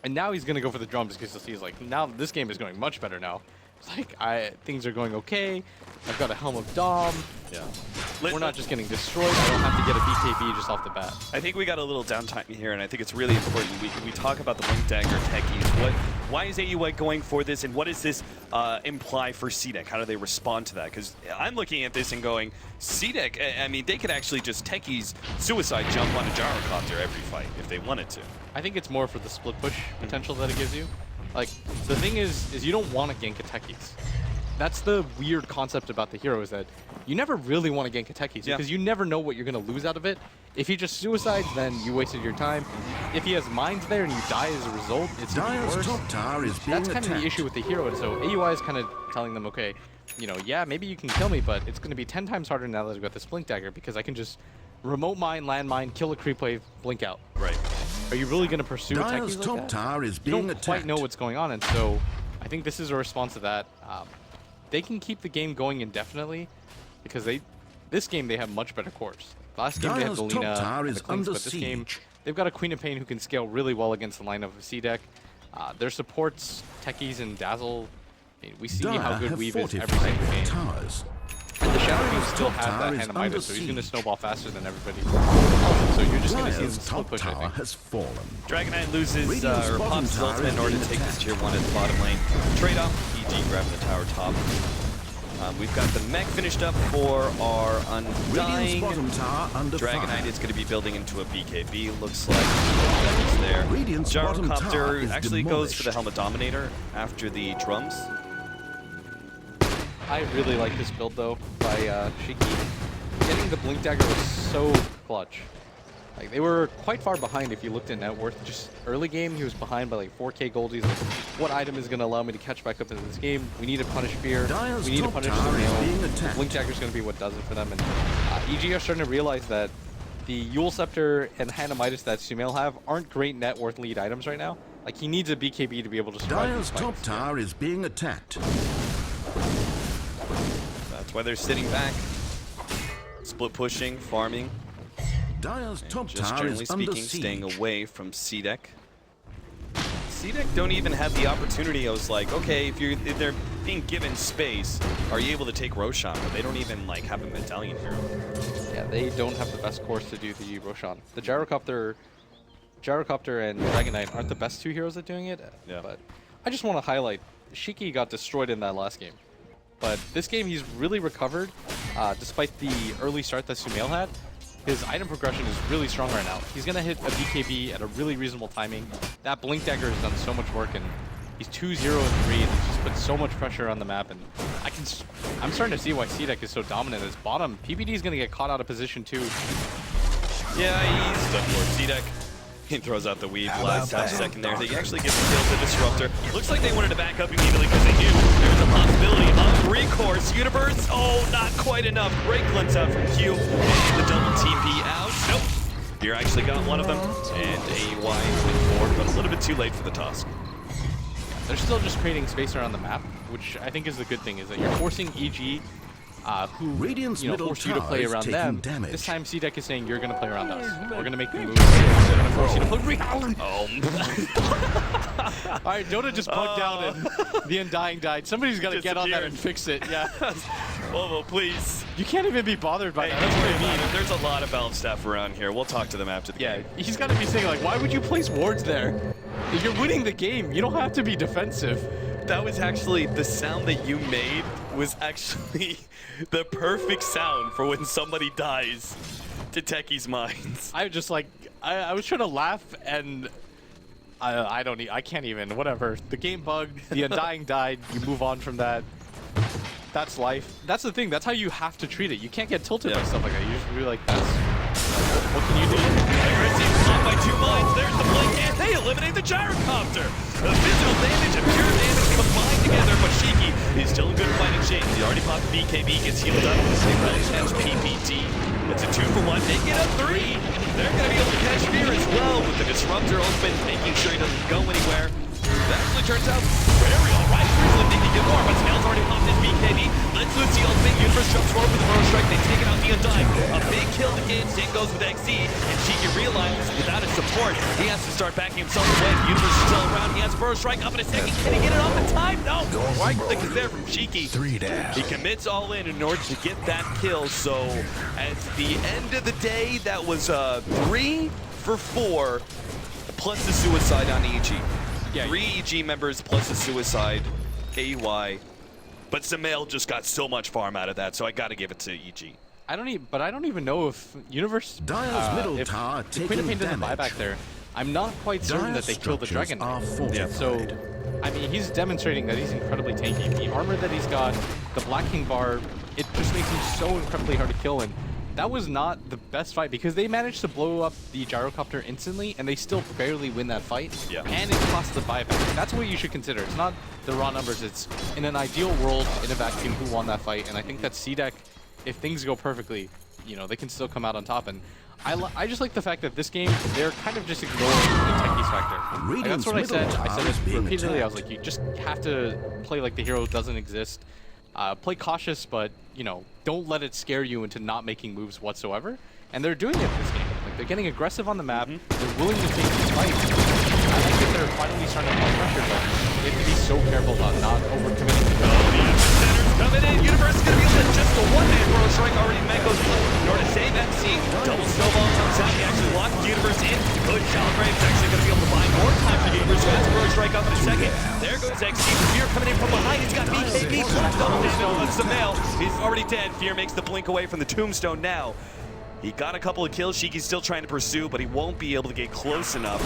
Speaker 3: and now he's gonna go for the drums because he's like, now this game is going much better now. It's like things are going okay. I've got a Helm of Dom.
Speaker 4: Yeah.
Speaker 3: We're not just getting destroyed. I don't have to get a BKB just off the bat.
Speaker 4: I think we got a little downtime here, and I think it's really important. We talk about the Blink Dagger Techies. Why is AUI going for this, and what does this imply for CDEC? How do they respond to that? Because I'm looking at this and going, CDEC, I mean, they could actually just Techies suicide jump on a gyrocopter every fight if they wanted to.
Speaker 3: I think it's more for the split push potential that it gives you. Like, the thing is you don't want to gank a Techies. that's the weird concept about the hero, is that you never really want to gank a Techies because you never know what you're going to lose out of it. If he just suicides, then you wasted your time. If he has mines there and you die as a result, it's even
Speaker 2: Dire's
Speaker 3: worse.
Speaker 2: top tower is being
Speaker 3: That's kind of the issue with the hero, and so AUI is kind of telling them, okay, you know, yeah, maybe you can kill me, but it's going to be 10 times harder now that I've got this Blink Dagger because I can just remote mine, land mine, kill a creep wave, blink out.
Speaker 4: Right.
Speaker 3: Are you really going to pursue
Speaker 2: Dire's
Speaker 3: Techies
Speaker 2: top
Speaker 3: like that?
Speaker 2: tower is
Speaker 3: You
Speaker 2: being
Speaker 3: don't
Speaker 2: attacked.
Speaker 3: quite know what's going on, and so I think this is a response to that. They can keep the game going indefinitely because this game they have much better cores. Last game they had
Speaker 2: Dire's
Speaker 3: the
Speaker 2: top
Speaker 3: Lina
Speaker 2: tower
Speaker 3: and
Speaker 2: is
Speaker 3: the Clinks,
Speaker 2: under
Speaker 3: but this game
Speaker 2: siege.
Speaker 3: they've got a Queen of Pain who can scale really well against the lineup of CDEC. Their supports, Techies and Dazzle, I mean, we see
Speaker 2: Dire
Speaker 3: how good
Speaker 2: have
Speaker 3: Weave is every
Speaker 2: fortified
Speaker 3: single
Speaker 2: their
Speaker 3: game.
Speaker 2: towers.
Speaker 3: And the Shadow Team still
Speaker 2: top
Speaker 3: has
Speaker 2: tower
Speaker 3: that
Speaker 2: is
Speaker 3: hand of
Speaker 2: under
Speaker 3: Midas, so he's going to
Speaker 2: siege.
Speaker 3: snowball faster than everybody. So you're just going to see them
Speaker 2: Dire's
Speaker 3: slow
Speaker 2: top
Speaker 3: push, I
Speaker 2: tower
Speaker 3: think.
Speaker 2: has fallen.
Speaker 4: Dragon Knight loses
Speaker 2: Radiant's
Speaker 4: or
Speaker 2: bottom
Speaker 4: pops his
Speaker 2: tower
Speaker 4: ultimate in
Speaker 2: is
Speaker 4: order to
Speaker 2: being
Speaker 4: take this
Speaker 2: attacked.
Speaker 4: tier 1 at the bottom lane. Trade off, EG grabbing the tower top. We've got the mech finished up for our
Speaker 2: Radiant's
Speaker 4: Undying.
Speaker 2: bottom tower under
Speaker 4: Dragon
Speaker 2: fire.
Speaker 4: Knight is going to be building into a BKB, looks like. It's there.
Speaker 2: Radiant's bottom tower
Speaker 4: Gyrocopter
Speaker 2: is
Speaker 4: actually goes for the
Speaker 2: demolished.
Speaker 4: Helmet Dominator after the drums.
Speaker 3: I really like this build though by Shiki. Getting the Blink Dagger was so clutch. Like they were quite far behind if you looked at net worth. Just early game, he was behind by like 4k gold. He's like, what item is going to allow me to catch back up into this game? We need to punish fear.
Speaker 2: Dire's
Speaker 3: We need to
Speaker 2: top
Speaker 3: punish
Speaker 2: tower
Speaker 3: the
Speaker 2: is
Speaker 3: nail.
Speaker 2: being attacked.
Speaker 3: Blink Dagger is going to be what does it for them. And EG are starting to realize that the Yule Scepter and Hand of Midas that Sumail have aren't great net worth lead items right now. Like he needs a BKB to be able to survive
Speaker 2: Dire's
Speaker 3: these
Speaker 2: top
Speaker 3: fights.
Speaker 2: tower is being attacked.
Speaker 4: That's why they're sitting back. Split pushing, farming.
Speaker 2: Dire's top
Speaker 4: Just
Speaker 2: tower
Speaker 4: generally
Speaker 2: is under
Speaker 4: speaking, staying
Speaker 2: siege.
Speaker 4: away from CDEC. CDEC don't even have the opportunity. I was like, okay, if they're being given space, are you able to take Roshan? But they don't even like have a medallion hero.
Speaker 3: Yeah, they don't have the best course to do the Roshan. The Gyrocopter and Dragon Knight aren't the best two heroes at doing it.
Speaker 4: Yeah.
Speaker 3: But I just want to highlight, Shiki got destroyed in that last game. But this game he's really recovered, despite the early start that Sumail had. His item progression is really strong right now. He's going to hit a BKB at a really reasonable timing. That Blink Dagger has done so much work, and he's 2-0-3, and he's just put so much pressure on the map. And I'm starting to see why CDEC is so dominant at his bottom. PPD is going to get caught out of position too.
Speaker 4: Yeah, he's done for CDEC. He throws out the weave last half second there. They actually get the kill to Disruptor. Looks like they wanted to back up immediately because they knew there was a possibility of recourse. Universe, oh, not quite enough. Great glimpse out from Q. The double TP out. Nope. Here actually got one of them. And AY went forward, but a little bit too late for the Tusk.
Speaker 3: They're still just creating space around the map, which I think is the good thing, is that you're forcing EG, who
Speaker 2: Radiant's middle
Speaker 3: forced you to
Speaker 2: tower
Speaker 3: play
Speaker 2: is
Speaker 3: around
Speaker 2: taking
Speaker 3: them.
Speaker 2: damage.
Speaker 3: This time CDEC is saying you're going to play around us. We're going to make the move. We're going to force you to play around.
Speaker 4: Oh.
Speaker 3: All right, Dota just bugged out and the Undying died. Somebody's got to get on that
Speaker 4: Disappeared.
Speaker 3: and fix it. Yeah.
Speaker 4: Well, please.
Speaker 3: You can't even be bothered by
Speaker 4: Hey,
Speaker 3: that. That's what I mean.
Speaker 4: There's a lot of Valve staff around here. We'll talk to them after the
Speaker 3: Yeah,
Speaker 4: game.
Speaker 3: he's got to be saying, like, why would you place wards there? You're winning the game. You don't have to be defensive.
Speaker 4: That was actually the sound that you made was actually the perfect sound for when somebody dies to Techies' minds.
Speaker 3: I just like I was trying to laugh and I can't even, whatever. The game bugged, the Undying died, you move on from that. That's life. That's the thing, that's how you have to treat it. You can't get tilted by
Speaker 4: Yeah.
Speaker 3: stuff like that. You just be like, what can you do?
Speaker 4: Red team's caught by 2 mines. There's the blink, and they eliminate the Gyrocopter. The physical damage and pure damage combined together, but Shiki is still in good fighting shape. He already popped the BKB, gets healed up. Same as PPD. It's a 2-for-1. They get a 3. They're going to be able to catch Fear as well with the Disruptor ultimate, making sure he doesn't go anywhere. That actually turns out very alright. Usually they can get more, but Snail's already popped his BKB. Let's lose the ultimate. Universe jumps forward with the Burrow Strike. They take it out the Undying. A big kill to get. Same goes with XZ. And Shiki realizes without his support, he has to start backing himself away. The Universe is still around. He has Burrow Strike up in a second. Can he get it off in time? No. Right click is there from Shiki.
Speaker 2: 3 dash.
Speaker 4: He commits all in order to get that kill. So at the end of the day, that was 3 for 4 plus the suicide on EG.
Speaker 3: Yeah,
Speaker 4: 3 EG members plus a suicide, AUI. But Sumail just got so much farm out of that, so I gotta give it to EG.
Speaker 3: I don't even know if Universe
Speaker 2: Dire's middle
Speaker 3: if
Speaker 2: tower
Speaker 3: the Queen of Pain
Speaker 2: taking
Speaker 3: doesn't buy
Speaker 2: damage.
Speaker 3: back there. I'm not quite certain that
Speaker 2: Dire's
Speaker 3: they killed the
Speaker 2: structures
Speaker 3: Dragon
Speaker 2: are
Speaker 3: Knight.
Speaker 2: fortified.
Speaker 3: So I mean, he's demonstrating that he's incredibly tanky. The armor that he's got, the Black King bar, it just makes him so incredibly hard to kill. And that was not the best fight because they managed to blow up the gyrocopter instantly and they still barely win that fight.
Speaker 4: Yeah.
Speaker 3: And it costs the buyback. That's what you should consider. It's not the raw numbers. It's in an ideal world, in a vacuum, who won that fight. And I think that CDEC, if things go perfectly, you know, they can still come out on top. And I just like the fact that this game, they're kind of just ignoring the Techies factor. Like, that's what I said. I said it repeatedly. I was like, you just have to play like the hero doesn't exist. Play cautious, but, you know, don't let it scare you into not making moves whatsoever. And they're doing it in this game. Like, they're getting aggressive on the map. They're willing to take these fights. I like that they're finally starting to apply pressure, but they have to be so careful about not overcommitting.
Speaker 4: Center's coming in. Universe is going to be able to just a one-man Burrow Strike already Mango's in order to save MC. Double snowball comes out. He actually locks the Universe in. Good Calibrate's actually going to be able to buy more time for the Universe. That's Burrow Strike up in a second. There goes XC. Fear coming in from behind. He's got BKB. Double damage on Samael. He's already dead. Fear makes the blink away from the tombstone now. He got a couple of kills. Shiki's still trying to pursue, but he won't be able to get close enough.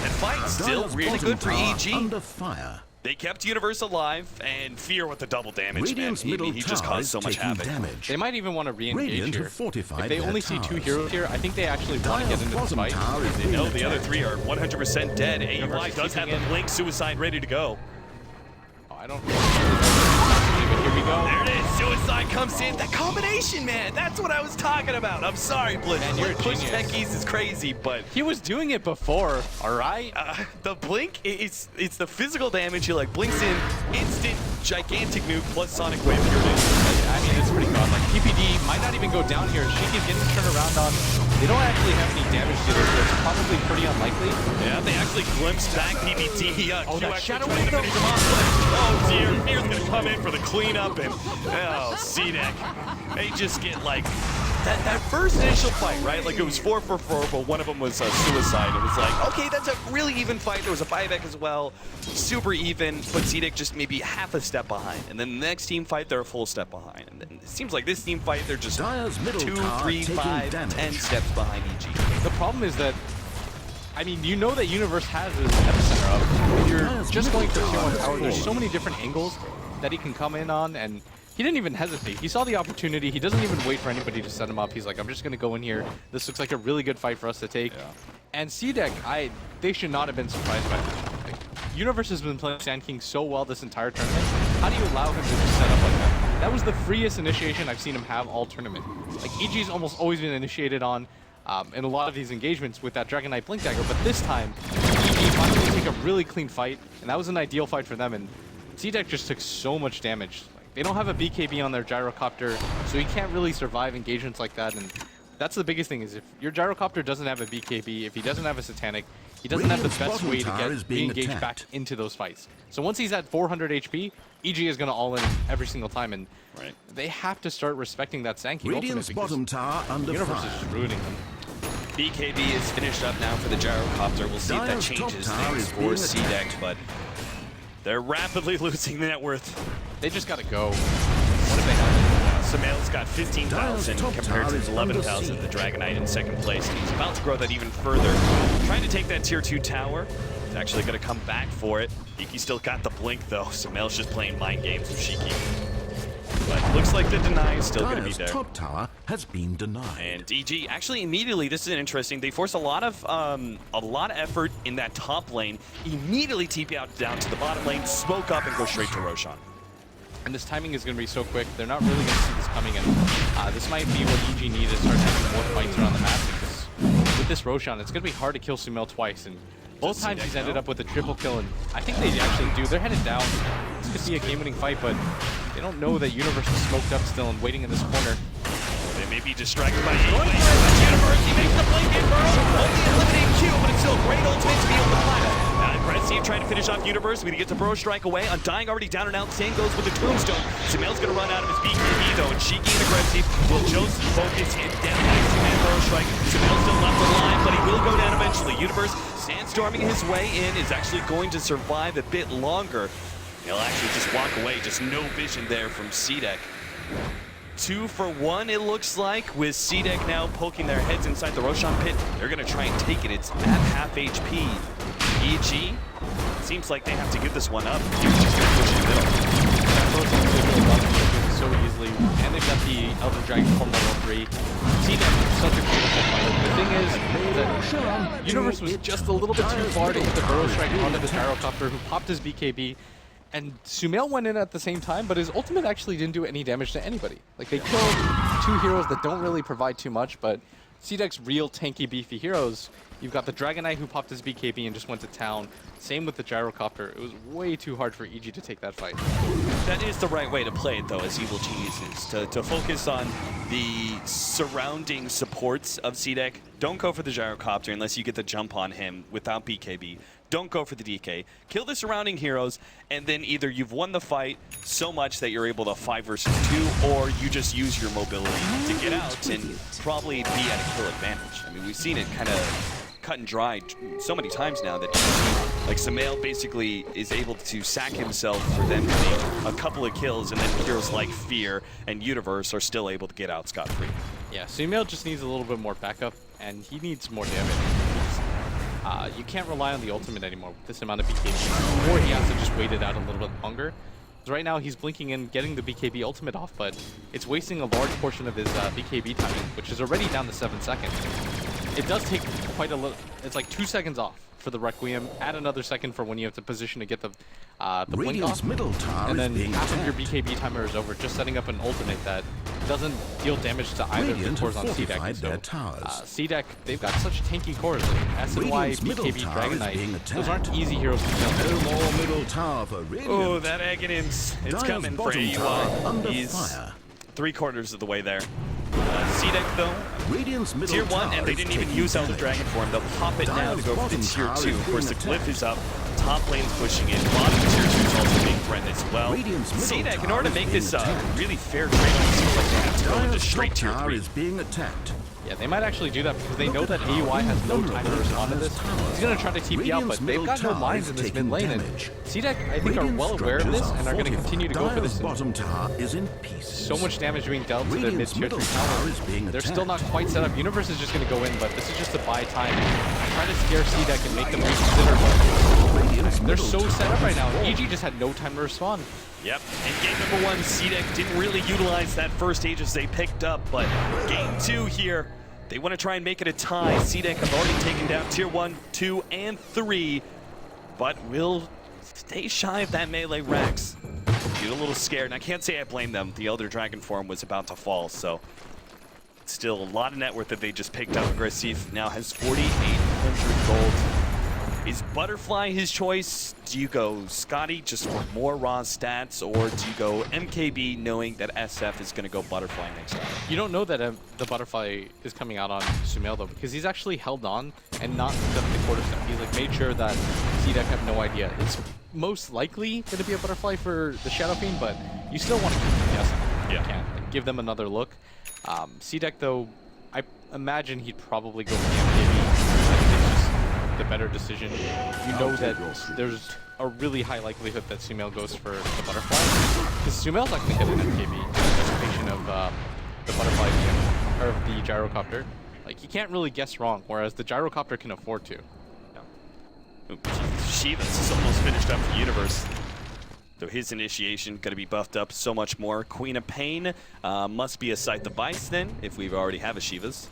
Speaker 4: And fight's still really good for EG.
Speaker 2: Under fire.
Speaker 4: They kept Universe alive, and Fear with the double damage, man.
Speaker 2: Radiant's middle
Speaker 4: He just
Speaker 2: tower
Speaker 4: caused
Speaker 2: is
Speaker 4: so much
Speaker 2: taking
Speaker 4: havoc.
Speaker 2: damage.
Speaker 3: They might even want to re-engage
Speaker 2: Radiant
Speaker 3: here.
Speaker 2: have fortified
Speaker 3: If they
Speaker 2: their
Speaker 3: only see two
Speaker 2: towers.
Speaker 3: heroes here, I think they actually want to get into this
Speaker 2: Bottom
Speaker 3: fight.
Speaker 2: tower is
Speaker 4: They
Speaker 2: being
Speaker 4: know the other
Speaker 2: attacked.
Speaker 4: three are 100% dead. AUI
Speaker 3: Universe
Speaker 4: does have
Speaker 3: keeping
Speaker 4: the
Speaker 3: in.
Speaker 4: Blink Suicide ready to go.
Speaker 3: Oh, I don't but here we go.
Speaker 4: There it is. Suicide comes in. That combination, man. That's what I was talking about. I'm sorry, Blitz.
Speaker 3: Man, you're a
Speaker 4: Push
Speaker 3: genius.
Speaker 4: Techies is crazy, but
Speaker 3: He was doing it before, all right?
Speaker 4: the blink, it's the physical damage. He like blinks in, instant gigantic nuke plus sonic wave.
Speaker 3: I mean, it's pretty god. Like, PPD might not even go down here. Shiki's getting turned around on. They don't actually have any damage dealers, so it's probably pretty unlikely.
Speaker 4: Yeah, they actually glimpsed back PBT.
Speaker 3: Oh,
Speaker 4: Q
Speaker 3: that
Speaker 4: actually
Speaker 3: shadow
Speaker 4: tried to
Speaker 3: window.
Speaker 4: finish him off, but oh dear, Fear's gonna come in for the cleanup, and oh, CDEC. They just get like that first initial fight, right? Like it was 4-for-4, but one of them was suicide. It was like, okay, that's a really even fight. There was a buyback as well, super even, but CDEC just maybe half a step behind. And then the next team fight, they're a full step behind. And then it seems like this team fight, they're just
Speaker 2: Dire's middle
Speaker 4: 2,
Speaker 2: tower
Speaker 4: 3,
Speaker 2: taking
Speaker 4: 5,
Speaker 2: damage.
Speaker 4: 10 steps behind EG.
Speaker 3: The problem is that, I mean, you know that Universe has his epicenter up. If you're just going for tier 1 tower, there's so many different angles that he can come in on, and he didn't even hesitate. He saw the opportunity. He doesn't even wait for anybody to set him up. He's like, I'm just going to go in here. This looks like a really good fight for us to take.
Speaker 4: Yeah.
Speaker 3: And CDEC, they should not have been surprised by this. Like, Universe has been playing Sand King so well this entire tournament. How do you allow him to just set up like that? That was the freest initiation I've seen him have all tournament. Like, EG's almost always been initiated on in a lot of these engagements with that Dragon Knight Blink Dagger, but this time, EG finally take a really clean fight, and that was an ideal fight for them, and CDEC just took so much damage. Like, they don't have a BKB on their gyrocopter, so he can't really survive engagements like that, and that's the biggest thing, is if your gyrocopter doesn't have a BKB, if he doesn't have a Satanic, he doesn't have the
Speaker 2: Radiant's
Speaker 3: best
Speaker 2: bottom
Speaker 3: way to
Speaker 2: tower is
Speaker 3: get
Speaker 2: being
Speaker 3: re-engaged
Speaker 2: attacked.
Speaker 3: back into those fights. So once he's at 400 HP, EG is going to all in every single time, and
Speaker 4: Right.
Speaker 3: they have to start respecting that Sand King ultimate
Speaker 2: Radiant's
Speaker 3: because
Speaker 2: bottom tower under
Speaker 3: Universe
Speaker 2: fire.
Speaker 3: is just ruining them.
Speaker 4: BKB is finished up now for the gyrocopter. We'll see if that
Speaker 2: Dire's top
Speaker 4: changes
Speaker 2: tower
Speaker 4: things
Speaker 2: is
Speaker 4: for
Speaker 2: being
Speaker 4: CDEC,
Speaker 2: attacked.
Speaker 4: but they're rapidly losing net worth.
Speaker 3: They just got to go.
Speaker 4: What have they have? Samael's got 15,000
Speaker 2: Dire's top
Speaker 4: compared
Speaker 2: tower
Speaker 4: to
Speaker 2: is
Speaker 4: his 11,000.
Speaker 2: under
Speaker 4: The Dragon Knight in second place. He's about to grow that even further. Trying to take that tier 2 tower. He's actually going to come back for it. Shiki still got the blink though. Samael's just playing mind games with Shiki. But looks like the deny is still going to be
Speaker 2: Dire's
Speaker 4: there.
Speaker 2: top tower has been denied.
Speaker 4: And EG actually immediately, this is interesting. They force a lot of effort in that top lane. Immediately TP out down to the bottom lane, smoke up, and go straight to Roshan.
Speaker 3: And this timing is going to be so quick. They're not really going to see this coming in. This might be what EG need to start having more fights around the map, because with this Roshan, it's going to be hard to kill Sumail twice. And both times he's ended up with a triple kill, and I think they actually do. They're headed down. This could be a game-winning fight, but they don't know that Universe is smoked up still and waiting in this corner.
Speaker 4: They may be distracted by Universe. He makes the blink in Burrow. Only eliminating Q, but it's still a great ultimate to be able to plant. Aggressive trying to finish off Universe. We get to Burrow strike away. Undying already down and out. Same goes with the Tombstone. Samael's going to run out of his BKB though, and Shiki and Aggressive will just focus it down. Nice two-man Burrow strike. Samael's still left alive, but he will go down eventually. Universe sandstorming his way in, is actually going to survive a bit longer. He'll actually just walk away. Just no vision there from CDEC. 2 for 1, it looks like, with CDEC now poking their heads inside the Roshan pit. They're going to try and take it. It's at half HP. EG seems like they have to give this one up. They're just going to push in the middle.
Speaker 3: So easily, and they've got the Elder Dragon from level 3. CDEC, such a beautiful fight. The thing is that Universe was just a little bit too far to hit the Burrow Strike onto the Gyrocopter, who popped his BKB, and Sumail went in at the same time, but his ultimate actually didn't do any damage to anybody. Like, they killed two heroes that don't really provide too much, but CDEC's real tanky, beefy heroes, you've got the Dragon Knight who popped his BKB and just went to town. Same with the Gyrocopter. It was way too hard for EG to take that fight.
Speaker 4: That is the right way to play it, though, as Evil Geniuses, to focus on the surrounding supports of CDEC. Don't go for the Gyrocopter unless you get the jump on him without BKB. Don't go for the DK. Kill the surrounding heroes, and then either you've won the fight so much that you're able to 5 versus 2, or you just use your mobility to get out and probably be at a kill advantage. I mean, we've seen it kind of cut and dry so many times now that like Sumail basically is able to sack himself for them getting a couple of kills, and then heroes like Fear and Universe are still able to get out scot-free.
Speaker 3: Yeah, Sumail just needs a little bit more backup, and he needs more damage. You can't rely on the ultimate anymore with this amount of BKB, or he has to just wait it out a little bit longer. Because right now he's blinking in, getting the BKB ultimate off, but it's wasting a large portion of his BKB timing, which is already down to 7 seconds. It does take quite a little, it's like 2 seconds off for the Requiem, add another second for when you have to position to get the blink off,
Speaker 2: middle tower
Speaker 3: and then
Speaker 2: is being
Speaker 3: half of your
Speaker 2: attacked.
Speaker 3: BKB timer is over, just setting up an ultimate that doesn't deal damage to either of the
Speaker 2: Radiant
Speaker 3: cores
Speaker 2: have
Speaker 3: on
Speaker 2: fortified
Speaker 3: CDEC.
Speaker 2: their
Speaker 3: So,
Speaker 2: towers.
Speaker 3: CDEC, they've got such tanky cores, like S and Y,
Speaker 2: Radiant's middle
Speaker 3: BKB,
Speaker 2: tower
Speaker 3: Dragon
Speaker 2: is
Speaker 3: Knight,
Speaker 2: being
Speaker 3: those aren't
Speaker 2: attacked.
Speaker 3: easy heroes to kill.
Speaker 2: No more middle tower for Radiant.
Speaker 4: Oh, that Aghanims. It's
Speaker 2: Dire's
Speaker 4: coming for
Speaker 2: bottom tower
Speaker 4: AUI.
Speaker 2: under
Speaker 4: He's
Speaker 2: fire.
Speaker 4: 3/4 of the way there. CDEC, though,
Speaker 2: Radiant's middle
Speaker 4: Tier 1,
Speaker 2: tower
Speaker 4: and they
Speaker 2: is
Speaker 4: didn't even
Speaker 2: taking
Speaker 4: use Elder
Speaker 2: damage.
Speaker 4: Dragon form. They'll pop it now to go for the
Speaker 2: Dire's
Speaker 4: Tier
Speaker 2: bottom
Speaker 4: 2.
Speaker 2: tower
Speaker 4: Of course,
Speaker 2: is
Speaker 4: the
Speaker 2: being
Speaker 4: Glyph
Speaker 2: attacked.
Speaker 4: is up. Top lane's pushing in. Bottom Tier 2 is also being threatened as well.
Speaker 2: Radiant's middle
Speaker 4: CDEC, in
Speaker 2: tower
Speaker 4: order to
Speaker 2: is
Speaker 4: make
Speaker 2: being
Speaker 4: this
Speaker 2: attacked.
Speaker 4: really fair trade-off, seems like they have to go into
Speaker 2: Dire's
Speaker 4: straight
Speaker 2: top
Speaker 4: Tier
Speaker 2: tower
Speaker 4: 3.
Speaker 2: is being attacked.
Speaker 3: Yeah, they might actually do that because they know that AUI has no time to respond to this. He's going to try to TP out, but they've got no mines in this mid lane. And CDEC, I think, are well aware of this and are going to continue to go for this.
Speaker 2: Dire's bottom tower is in pieces.
Speaker 3: So much damage being dealt to the mid
Speaker 2: Radiant's
Speaker 3: tier 3
Speaker 2: middle tower
Speaker 3: tower.
Speaker 2: is being
Speaker 3: They're still not
Speaker 2: attacked.
Speaker 3: quite set up. Universe is just going to go in, but this is just to buy time. Try to scare CDEC and make them reconsider.
Speaker 2: Radiant's
Speaker 3: They're
Speaker 2: middle
Speaker 3: so
Speaker 2: tower
Speaker 3: set up right
Speaker 2: is
Speaker 3: now.
Speaker 2: full.
Speaker 3: EG just had no time to respond.
Speaker 4: Yep, and game number 1, CDEC didn't really utilize that first Aegis they picked up, but game 2 here, they want to try and make it a tie. CDEC have already taken down Tier 1, 2, and 3, but will stay shy of that melee Rex. Get a little scared, and I can't say I blame them. The Elder Dragon form was about to fall, so still a lot of net worth that they just picked up. Aggressive now has 4,800 gold. Is Butterfly his choice? Do you go Scotty just for more raw stats, or do you go MKB knowing that SF is going to go Butterfly next time?
Speaker 3: You don't know that the Butterfly is coming out on Sumail, though, because he's actually held on and not done the quarter step. He's like made sure that CDEC have no idea. It's most likely going to be a Butterfly for the Shadow Fiend, but you still want to keep them guessing.
Speaker 4: Yeah.
Speaker 3: You can. Like, give them another look. CDEC, though, I imagine he'd probably go for the MKB. I think it's just the better decision. You know that there's a really high likelihood that Sumail goes for the Butterfly, because Sumail's not going to get an MKB in anticipation of the Butterfly or the Gyrocopter. Like, you can't really guess wrong, whereas the Gyrocopter can afford to.
Speaker 4: Ooh, Shivas is almost finished up for Universe. So his initiation going to be buffed up so much more. Queen of Pain must be a Scythe of Vice then, if we already have a Shivas.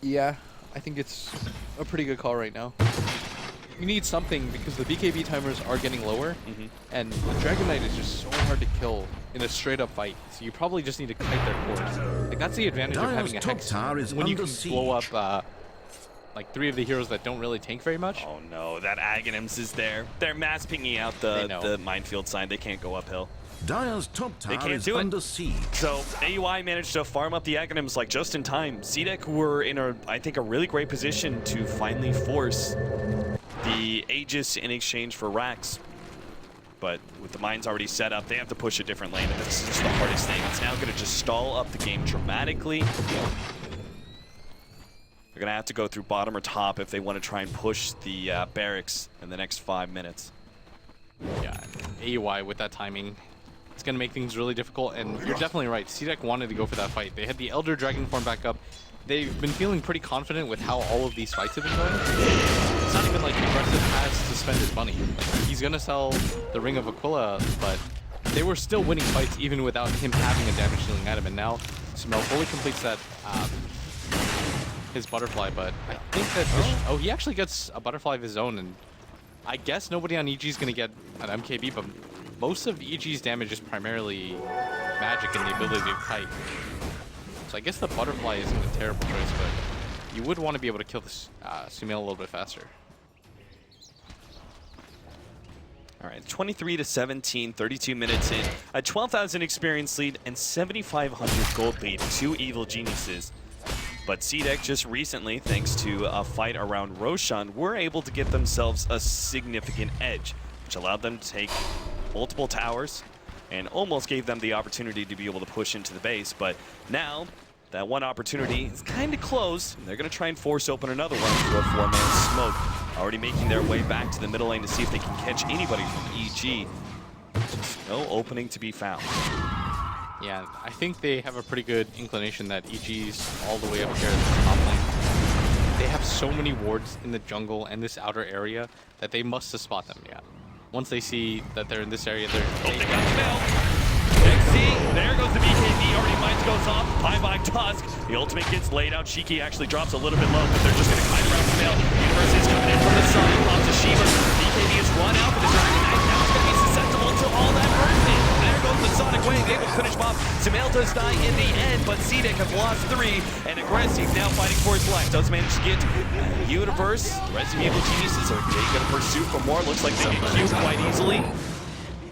Speaker 1: Yeah, I think it's a pretty good call right now. You need something because the BKB timers are getting lower, and the Dragon Knight is just so hard to kill in a straight-up fight. So you probably just need to kite their cores. Like, that's the advantage of
Speaker 2: Dire's
Speaker 3: having a
Speaker 2: top
Speaker 3: Hex
Speaker 2: tower is
Speaker 3: when you
Speaker 2: under
Speaker 3: can blow
Speaker 2: siege.
Speaker 3: up like 3 of the heroes that don't really tank very much.
Speaker 4: Oh no, that Aghanims is there. They're mass pinging out
Speaker 3: They know.
Speaker 4: the minefield sign. They can't go uphill.
Speaker 2: Dire's top tower
Speaker 4: can't
Speaker 2: is
Speaker 4: do it.
Speaker 2: under siege.
Speaker 4: So AUI managed to farm up the Aghanims like just in time. CDEC were in I think a really great position to finally force the Aegis in exchange for Rax. But with the mines already set up, they have to push a different lane, and this is just the hardest thing. It's now going to just stall up the game dramatically. They're going to have to go through bottom or top if they want to try and push the barracks in the next 5 minutes.
Speaker 3: Yeah, AUI with that timing, it's going to make things really difficult, and you're definitely right. CDEC wanted to go for that fight. They had the Elder Dragon form back up. They've been feeling pretty confident with how all of these fights have been going. it's not even like Aggressive has to spend his money. Like, he's gonna sell the Ring of Aquila, but they were still winning fights even without him having a damage dealing item. And now Sumail fully completes that his butterfly, but I think that he actually gets a butterfly of his own, and I guess nobody on EG is gonna get an MKB, but most of EG's damage is primarily magic and the ability to kite. So I guess the butterfly isn't a terrible choice, but you would want to be able to kill this Sumail a little bit faster.
Speaker 4: All right, 23 to 17, 32 minutes in, a 12,000 experience lead and 7,500 gold lead to Evil Geniuses. But CDEC just recently, thanks to a fight around Roshan, were able to get themselves a significant edge, which allowed them to take multiple towers and almost gave them the opportunity to be able to push into the base. But now, that one opportunity is kind of close. They're going to try and force open another one through a 4-man smoke. Already making their way back to the middle lane to see if they can catch anybody from EG. Just no opening to be found.
Speaker 3: Yeah, I think they have a pretty good inclination that EG's all the way up here at the top lane. They have so many wards in the jungle and this outer area that they must have spot them, yeah. Once they see that they're in this area,
Speaker 4: They got Sumail. XC, there goes the BKB, already Minds goes off, bye-bye Tusk. The ultimate gets laid out, Shiki actually drops a little bit low, but they're just going to kite around Sumail. Universe is coming in from the side, pops a Shiva. BKB is run out for the Dragon Knight, now it's going to be susceptible to all that bursting. There goes the Sonic Wave, able to finish him off. Sumail does die in the end, but CDEC have lost 3, and Aggressive now fighting for his life. Does manage to get Universe. The rest of the Evil Geniuses are going to pursue for more. Looks like they get queued quite easily.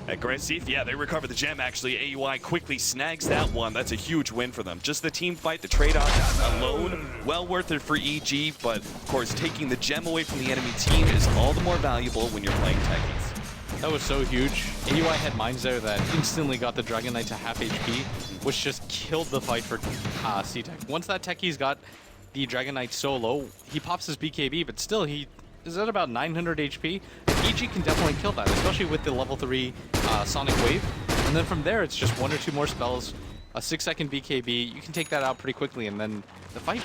Speaker 4: Aggressive, yeah, they recover the gem actually. AUI quickly snags that one. That's a huge win for them. Just the team fight, the trade-off alone, well worth it for EG, but of course taking the gem away from the enemy team is all the more valuable when you're playing Techies.
Speaker 3: That was so huge. AUI had mines there that instantly got the Dragon Knight to half HP, which just killed the fight for CDEC. Once that Techies got the Dragon Knight so low, he pops his BKB, but still he is at about 900 HP. EG can definitely kill that, especially with the level 3 Sonic Wave. And then from there, it's just 1 or 2 more spells, a 6-second BKB. You can take that out pretty quickly, and then the fight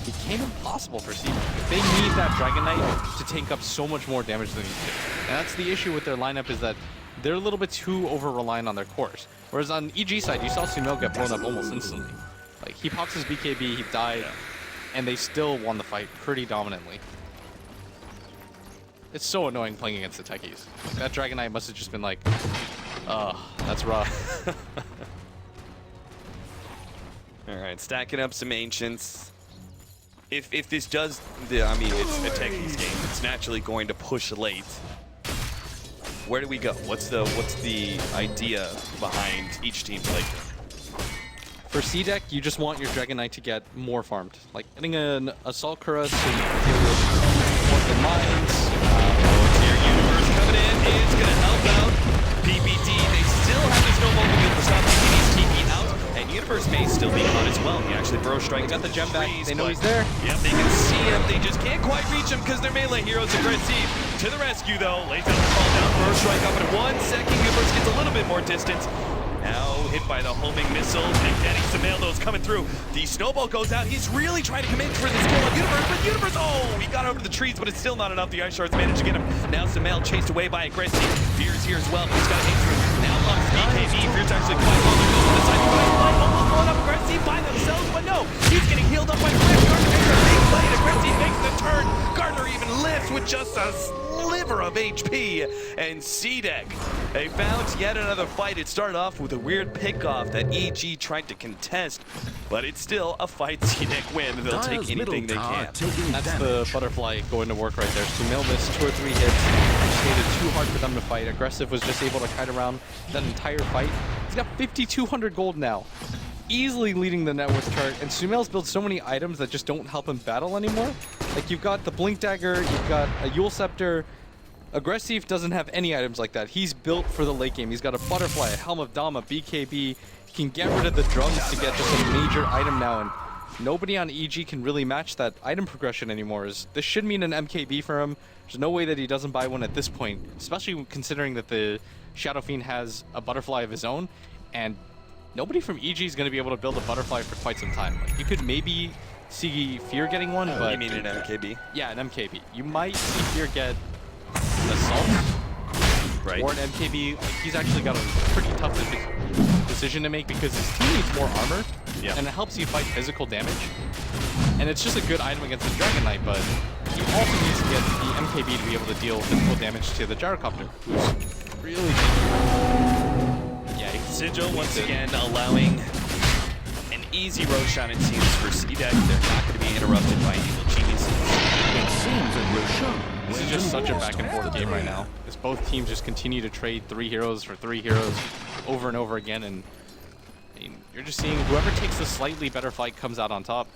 Speaker 3: became impossible for CDEC. They need that Dragon Knight to take up so much more damage than he did. And that's the issue with their lineup, is that they're a little bit too over-reliant on their cores. Whereas on EG side, you saw Sumail get blown up almost instantly. Like, he pops his BKB, he died, and they still won the fight pretty dominantly. It's so annoying playing against the Techies. Like, that Dragon Knight must have just been like, that's rough.
Speaker 4: All right, stacking up some Ancients. If this does, I mean, it's a Techies game. It's naturally going to push late. Where do we go? What's the idea behind each team's late game?
Speaker 3: For CDEC, you just want your Dragon Knight to get more farmed. Like getting an Assault Cuirass so you can deal with more of the mines.
Speaker 4: Here, Universe coming in. It's going to help out. PPD, they still have the snowball to be able to stop PPD's TP out. And Universe may still be on as well. He actually throws strike.
Speaker 3: Got the gem back.
Speaker 4: Trees,
Speaker 3: They know he's there.
Speaker 4: Yep, they can see him. They just can't quite reach him because they're melee heroes. Aggressive to the rescue, though. Lays out the call down. First strike up in 1 second. Universe gets a little bit more distance. Now hit by the homing missile. Big Daddy Sumail, though, is coming through. The snowball goes out. He's really trying to come in for this kill on Universe, but Universe, oh, he got over the trees, but it's still not enough. The Ice Shards managed to get him. Now Sumail chased away by Aggressive. Fear's here as well, but he's got to hit through. Now loves BKB. Fear's actually quite well. There goes to the side. Almost blowing up Aggressive by themselves, but no. He's getting healed up by Gardner. Gardner makes a big play, and Aggressive makes the turn. Gardner even lifts with just a sliver of HP, and CDEC, they found yet another fight. It started off with a weird pickoff that EG tried to contest, but it's still a fight CDEC win. They'll take anything they can.
Speaker 3: That's the butterfly going to work right there. Sumail missed 2 or 3 hits. Just made it too hard for them to fight. Aggressive was just able to kite around that entire fight. He's got 5,200 gold now, easily leading the net worth chart, and Sumail's built so many items that just don't help him battle anymore. Like, you've got the Blink Dagger, you've got a Yule Scepter. Aggressive doesn't have any items like that. He's built for the late game. He's got a Butterfly, a Helm of Dama, BKB. He can get rid of the drums to get just a major item now, and nobody on EG can really match that item progression anymore. This should mean an MKB for him. There's no way that he doesn't buy one at this point, especially considering that the Shadow Fiend has a Butterfly of his own, and nobody from EG is going to be able to build a Butterfly for quite some time. Like, you could maybe see Fear getting one, but
Speaker 4: You mean an MKB?
Speaker 3: yeah, an MKB. You might see Fear get Assault
Speaker 4: Right.
Speaker 3: or an MKB. Like, he's actually got a pretty tough decision to make because his team needs more armor,
Speaker 4: Yeah.
Speaker 3: and it helps you fight physical damage. And it's just a good item against the Dragon Knight, but he also needs to get the MKB to be able to deal physical damage to the Gyrocopter, who's really yeah.
Speaker 4: Sigil once again allowing an easy Roshan, it seems, for CDEC. They're not going to be interrupted by Evil Geniuses.
Speaker 2: It seems that Roshan
Speaker 3: This is just such a back and forth game right now. As both teams just continue to trade 3 heroes for 3 heroes over and over again, and I mean, you're just seeing whoever takes the slightly better fight comes out on top.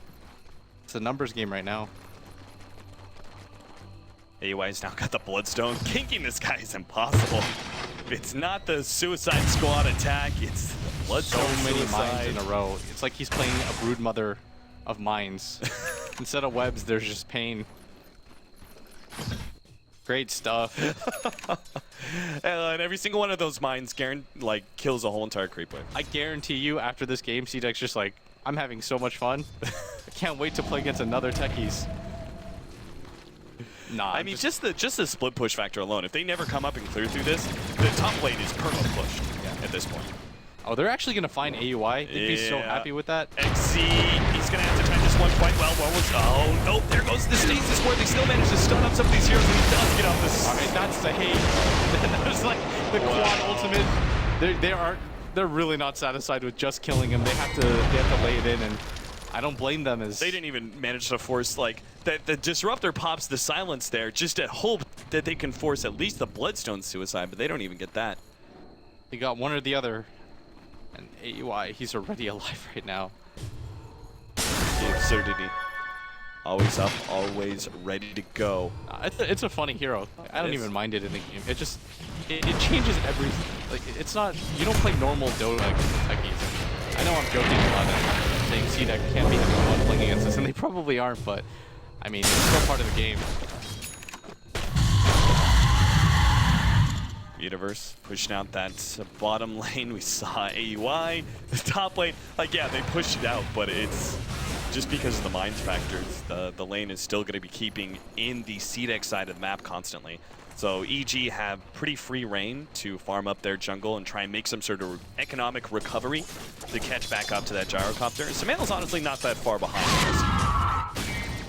Speaker 3: It's a numbers game right now.
Speaker 4: AUI's now got the Bloodstone. Kinking this guy is impossible. It's not the Suicide Squad attack, it's the
Speaker 3: So
Speaker 4: Bloodstone
Speaker 3: many
Speaker 4: suicide.
Speaker 3: mines in a row. It's like he's playing a brood mother of mines. Instead of webs, there's just pain. Great stuff.
Speaker 4: And every single one of those mines, like, kills a whole entire creep wave.
Speaker 3: I guarantee you, after this game, CDEC's just like, I'm having so much fun. I can't wait to play against another Techies. Nah,
Speaker 4: I mean, just the split push factor alone. If they never come up and clear through this, the top lane is perma pushed at this point.
Speaker 3: oh, they're actually gonna find AUI. They'd be so
Speaker 4: Yeah.
Speaker 3: happy with that.
Speaker 4: XC, he's gonna have to time this one quite well. Oh no, there goes the stasis where they still manage to stun up some of these heroes, and he does get off this.
Speaker 3: All right, that's the hate. That was like the quad ultimate. They're really not satisfied with just killing him. They have to lay it in, and I don't blame them. As
Speaker 4: They didn't even manage to force, like, that the Disruptor pops the silence there just at hope that they can force at least the Bloodstone suicide, but they don't even get that.
Speaker 3: they got one or the other. And AUI, he's already alive right now.
Speaker 4: The absurdity. Always up, always ready to go.
Speaker 3: It's a funny hero. I don't
Speaker 4: is.
Speaker 3: even mind it in the game. It just it changes everything. Like it's not you don't play normal Dota against the Techies. I know I'm joking a lot and saying CDEC can't be having fun playing against us, and they probably aren't, but I mean it's still part of the game.
Speaker 4: Universe pushing out that bottom lane. We saw AUI. The top lane, like, yeah, they pushed it out, but it's just because of the mines factors. The lane is still going to be keeping in the CDEC side of the map constantly. So EG have pretty free reign to farm up their jungle and try and make some sort of economic recovery to catch back up to that Gyrocopter. Samantha's honestly not that far behind.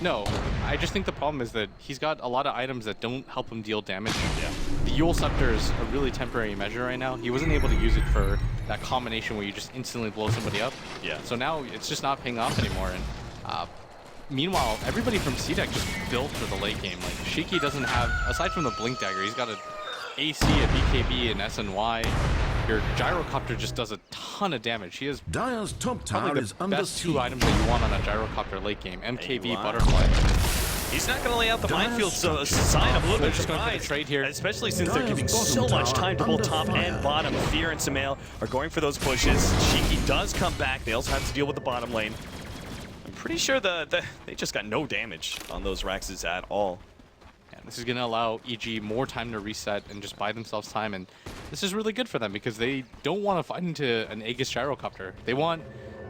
Speaker 3: No, I just think the problem is that he's got a lot of items that don't help him deal damage.
Speaker 4: Yeah.
Speaker 3: The Yule Scepter is a really temporary measure right now. He wasn't able to use it for that combination where you just instantly blow somebody up.
Speaker 4: Yeah.
Speaker 3: So now it's just not paying off anymore. And meanwhile, everybody from CDEC just built for the late game. Like Shiki doesn't have, aside from the Blink Dagger, he's got an AC, a BKB, an SNY. Your Gyrocopter just does a ton of damage. He has
Speaker 2: Dire's top tower
Speaker 3: probably
Speaker 2: is
Speaker 3: the
Speaker 2: under
Speaker 3: best 2
Speaker 2: siege.
Speaker 3: items that you want on a Gyrocopter late game. MKV,
Speaker 4: Hey, wow.
Speaker 3: Butterfly.
Speaker 4: He's not going to lay out the
Speaker 2: Dire's
Speaker 4: minefield, so a
Speaker 2: structure.
Speaker 4: sign of a little
Speaker 3: They're
Speaker 4: bit
Speaker 3: just going for the
Speaker 4: surprise,
Speaker 3: trade here.
Speaker 4: especially since they're
Speaker 2: Dire's
Speaker 4: giving
Speaker 2: bottom
Speaker 4: so much
Speaker 2: tower
Speaker 4: time to both
Speaker 2: under
Speaker 4: top
Speaker 2: fire.
Speaker 4: and bottom. Fear and Samael are going for those pushes. Shiki does come back. They also have to deal with the bottom lane. I'm pretty sure they just got no damage on those Raxes at all.
Speaker 3: And this is going to allow EG more time to reset and just buy themselves time. And this is really good for them because they don't want to fight into an Aegis Gyrocopter. They want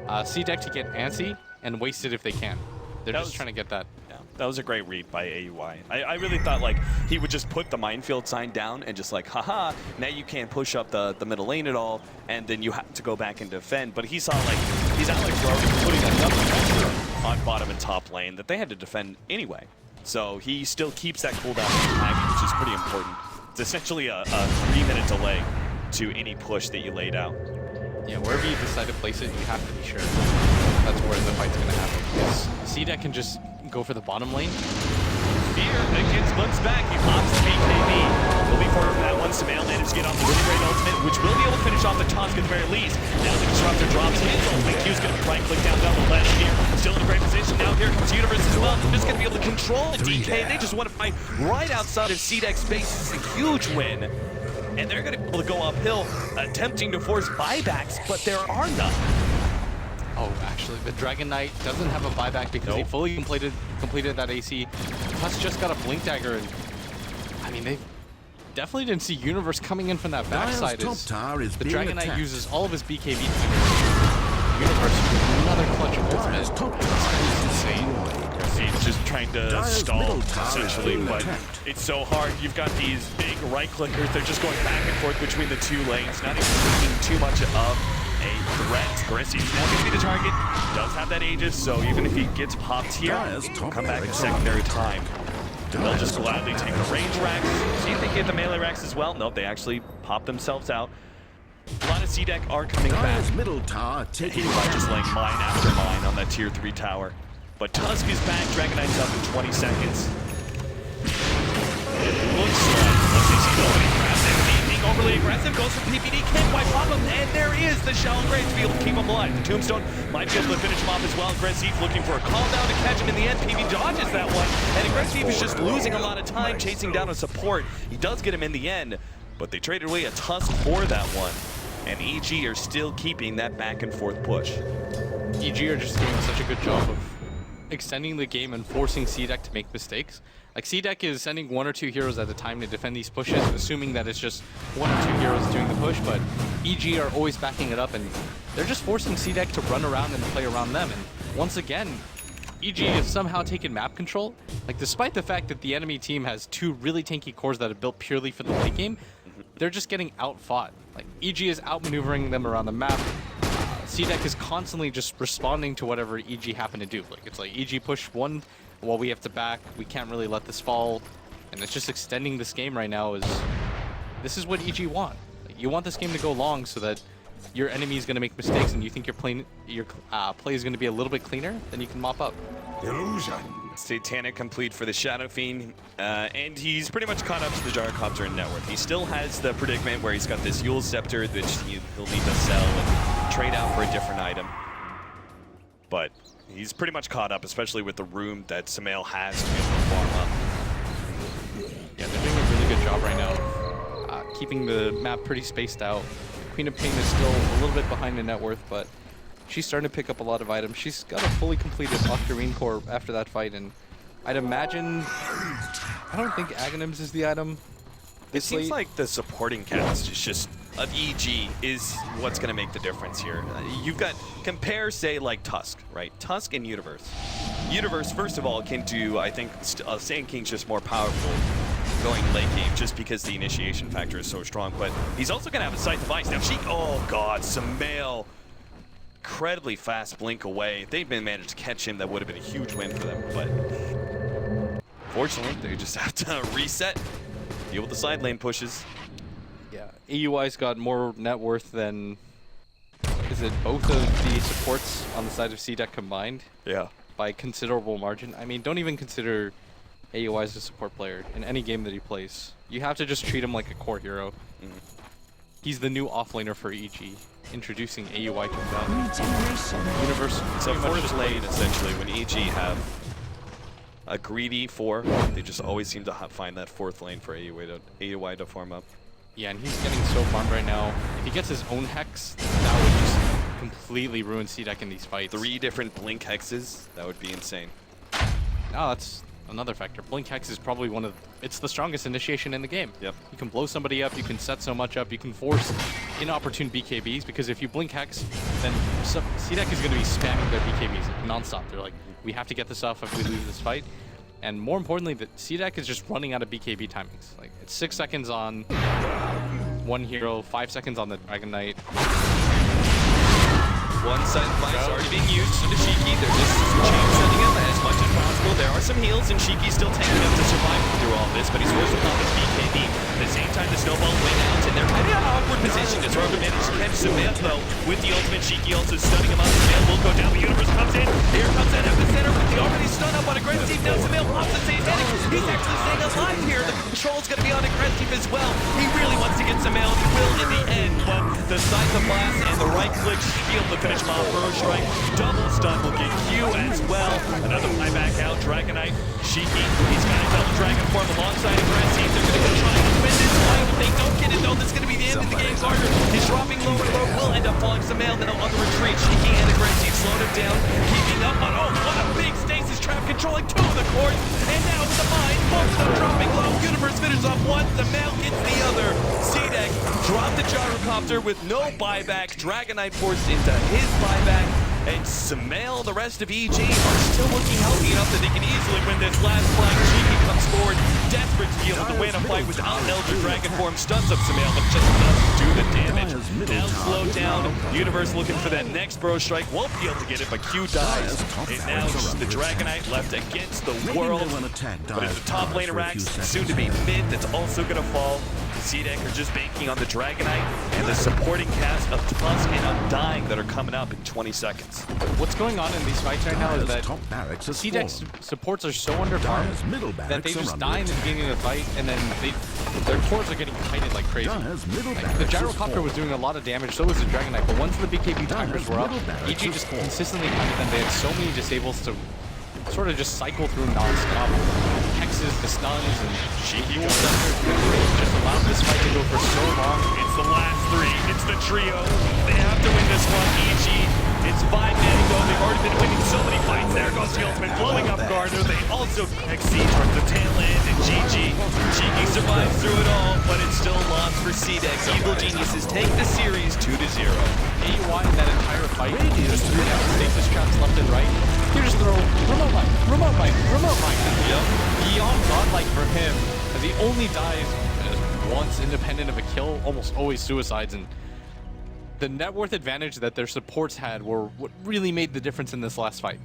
Speaker 3: CDEC to get antsy and waste it if they can. They're
Speaker 4: That
Speaker 3: just
Speaker 4: was-
Speaker 3: trying to get that.
Speaker 4: Yeah, that was a great read by AUI. I really thought, like, he would just put the minefield sign down and just like, haha, now you can't push up the middle lane at all, and then you have to go back and defend. But he saw, like, these Alex were already putting enough pressure on bottom and top lane that they had to defend anyway. So he still keeps that cooldown intact, which is pretty important. It's essentially a 3-minute delay to any push that you laid out.
Speaker 3: Yeah, wherever you decide to place it, you have to be sure that's where the fight's going to happen. Because CDEC can just go for the bottom lane.
Speaker 4: Fear again glimpse back. He pops the BKB. He'll be forward for that one. Samael managed to get off the really great ultimate, which will be able to finish off the Tusk at the very least. Now the Disruptor drops his ultimate. Q's going to be right click down the left here. Still in a great position. Now here comes Universe as well. Just going to be able to control DK. They just want to fight right outside of CDEC's base. This is a huge win. And they're going to be able to go uphill, attempting to force buybacks, but there are none.
Speaker 3: Oh, actually, the Dragon Knight doesn't have a buyback because he
Speaker 4: Nope.
Speaker 3: fully completed that AC. Plus, just got a Blink Dagger, and I mean, they definitely didn't see Universe coming in from that
Speaker 2: Dire's
Speaker 3: backside.
Speaker 2: top
Speaker 3: As
Speaker 2: tower is
Speaker 3: the
Speaker 2: being
Speaker 3: Dragon Knight
Speaker 2: attacked.
Speaker 3: uses all of his BKB to Universe, another clutch of
Speaker 2: Dire's
Speaker 3: ultimate.
Speaker 2: top tower is
Speaker 3: Insane.
Speaker 4: to
Speaker 2: Dire's
Speaker 4: stall,
Speaker 2: middle tower is
Speaker 4: essentially,
Speaker 2: being
Speaker 4: but
Speaker 2: attacked.
Speaker 4: it's so hard. You've got these big right clickers. They're just going back and forth between the two lanes, not even taking too much of a threat. Grissy's now going to be the target. Does have that Aegis, so even if he gets popped here,
Speaker 2: Dire's
Speaker 4: he'll
Speaker 2: top
Speaker 4: come back a
Speaker 2: barracks
Speaker 4: secondary
Speaker 2: are
Speaker 4: time. They'll
Speaker 2: Dire's
Speaker 4: just
Speaker 2: top
Speaker 4: gladly take the range racks. See if they get the melee racks as well. Nope, they actually pop themselves out. A lot of CDEC are coming back.
Speaker 2: Dire's middle tower taking
Speaker 4: By just laying
Speaker 2: damage.
Speaker 4: mine after mine on that tier 3 tower. But Tusk is back, Dragon Knight's up in 20 seconds. It looks like, let's see, she's already aggressive. Being overly aggressive, goes for PPD, can't quite pop him, and there is the Shallow Grave to be able to keep him alive. The Tombstone might be able to finish him off as well. Aggressive looking for a call down to catch him in the end. PB dodges that one, and Aggressive is just losing a lot of time chasing down a support. He does get him in the end, but they traded away a Tusk for that one. And EG are still keeping that back and forth push.
Speaker 3: EG are just doing such a good job of extending the game and forcing CDEC to make mistakes. Like, CDEC is sending 1 or 2 heroes at a time to defend these pushes, assuming that it's just 1 or 2 heroes doing the push, but EG are always backing it up, and they're just forcing CDEC to run around and play around them. And once again, EG has somehow taken map control. Like, despite the fact that the enemy team has 2 really tanky cores that are built purely for the late game, they're just getting outfought. Like, EG is outmaneuvering them around the map. CDEC is constantly just responding to whatever EG happen to do. Like, it's like EG push 1, well, we have to back, we can't really let this fall, and it's just extending this game right now. This is what EG want. Like, you want this game to go long so that your enemy is going to make mistakes and you think your play is going to be a little bit cleaner, then you can mop up.
Speaker 2: Illusion.
Speaker 4: Satanic complete for the Shadow Fiend, and he's pretty much caught up to the Gyrocopter in net worth. He still has the predicament where he's got this Yule Scepter that he'll need to sell and trade out for a different item. But he's pretty much caught up, especially with the room that Samael has to be able to farm up.
Speaker 3: Yeah, they're doing a really good job right now, keeping the map pretty spaced out. Queen of Pain is still a little bit behind in net worth, but she's starting to pick up a lot of items. She's got a fully completed Octarine core after that fight, and I'd imagine, I don't think Aghanims is the item.
Speaker 4: It seems like the supporting cast is just of EG is what's going to make the difference here. You've got, compare, say, like Tusk, right? Tusk and Universe. Universe, first of all, can do, I think, Sand King's just more powerful going late game just because the initiation factor is so strong, but he's also going to have a sight device. Now, oh god, Samael, incredibly fast blink away. If they'd been managed to catch him, that would have been a huge win for them, but fortunately, they just have to reset, deal with the side lane pushes.
Speaker 3: Yeah, AUI's got more net worth than, is it both of the supports on the side of CDEC combined?
Speaker 4: Yeah.
Speaker 3: By a considerable margin. I mean, don't even consider AUI as a support player in any game that he plays. You have to just treat him like a core hero. He's the new offlaner for EG, introducing AUI to him.
Speaker 5: Regeneration.
Speaker 3: Universe.
Speaker 4: So
Speaker 3: pretty much
Speaker 4: fourth
Speaker 3: just
Speaker 4: lane,
Speaker 3: plays.
Speaker 4: essentially, when EG have a greedy 4, they just always seem to find that fourth lane for AUI to farm up.
Speaker 3: Yeah, and he's getting so farmed right now. If he gets his own Hex, that would just completely ruin CDEC in these fights.
Speaker 4: 3 different blink hexes, that would be insane.
Speaker 3: No, that's another factor. Blink Hex is probably it's the strongest initiation in the game.
Speaker 4: Yep.
Speaker 3: You can blow somebody up, you can set so much up, you can force inopportune BKBs, because if you Blink Hex, then CDEC is going to be spamming their BKBs non-stop. They're like, we have to get this off if we lose this fight. And more importantly, the CDEC is just running out of BKB timings. Like, it's 6 seconds on one hero, 5 seconds on the Dragon Knight.
Speaker 4: One side device already being used into Shiki. They're just chain setting him as much as possible. There are some heals, and Shiki's still taking him to survive through all this, but he's forced upon his BKB. At the same time, the snowball's wing out, and they're kind of in an awkward position. It's hard to manage to catch Samael, though. With the ultimate, Shiki also stunning him up. Samael will go down. The Universe comes in. Here comes that epicenter with the already stun up on Aggressive. Now Samael pops the Satanic. He's actually staying alive here. The control's going to be on Aggressive as well. He really wants to get Samael. He will in the end, but the Scythe Blast and the right click should be able to finish him off. Burrow Strike, double stun will get Q as well. Another flyback out. Dragon Knight, Shiki. He's got a double dragon form alongside Aggressive. They're going to go try and win this fight. If they don't get it, though, this is going to be the end of the game. Carter is dropping lower and low. Will end up falling Samael. Now on the retreat, Shiki and Aggressive slowed him down, keeping up on. Oh, what a big stasis trap, controlling 2 of the cores. And now with the mine, both of them dropping low. Universe finishes off one. Samael gets the other. CDEC dropped the Gyrocopter with no buyback. Dragon Knight forced into his buyback. And Sumail, the rest of EG, are still looking healthy enough that they can easily win this last fight. Cheeky comes forward, desperate to be able to win a fight without an Elder Dragon form. Stuns up Sumail, but just doesn't do the damage. Now slowed down. Universe looking for that next Bro Strike. Won't be able to get it, but Q dies. And now just the Dragonite left against the world. But it's a top laner Rax, soon to be mid, that's also going to fall. CDEC are just banking on the Dragonite and the supporting cast of Tusk and Undying that are coming up in 20 seconds.
Speaker 3: What's going on in these fights right now is that
Speaker 2: top barracks has
Speaker 3: CDEC's
Speaker 2: fallen.
Speaker 3: supports are so underfarmed
Speaker 2: Dire's middle
Speaker 3: that they
Speaker 2: barracks are
Speaker 3: just
Speaker 2: under
Speaker 3: die in the
Speaker 2: attack.
Speaker 3: beginning of the fight, and then their cores are getting kited like crazy.
Speaker 2: Dire's middle
Speaker 3: Like,
Speaker 2: barracks
Speaker 3: the
Speaker 2: has
Speaker 3: gyrocopter
Speaker 2: fallen.
Speaker 3: was doing a lot of damage, so was the Dragonite, but once the BKB timers
Speaker 2: Dire's
Speaker 3: were up,
Speaker 2: middle barracks
Speaker 3: EG
Speaker 2: has
Speaker 3: just
Speaker 2: fallen.
Speaker 3: consistently kited them. They had so many disables to sort of just cycle through non-stop. Hexes, the stuns, and
Speaker 4: Cheeky
Speaker 3: dual
Speaker 4: goes
Speaker 3: sensors just allowed this fight to go for so long.
Speaker 4: It's the last three. It's the trio. They have to win this one. EG, it's 5 men ago. They've already been winning so many fights. There goes the ultimate, blowing up Gardner. They also exceed from the tail end, and GG. Cheeky survives through it all, but it's still a loss for CDEC. Evil Geniuses take the series 2-0.
Speaker 3: AUI in that entire fight just threw down stasis traps left and right. You just throw remote mic, remote mic, remote mic.
Speaker 4: Yep.
Speaker 3: Beyond godlike for him, as he only dies once independent of a kill, almost always suicides, and the net worth advantage that their supports had were what really made the difference in this last fight.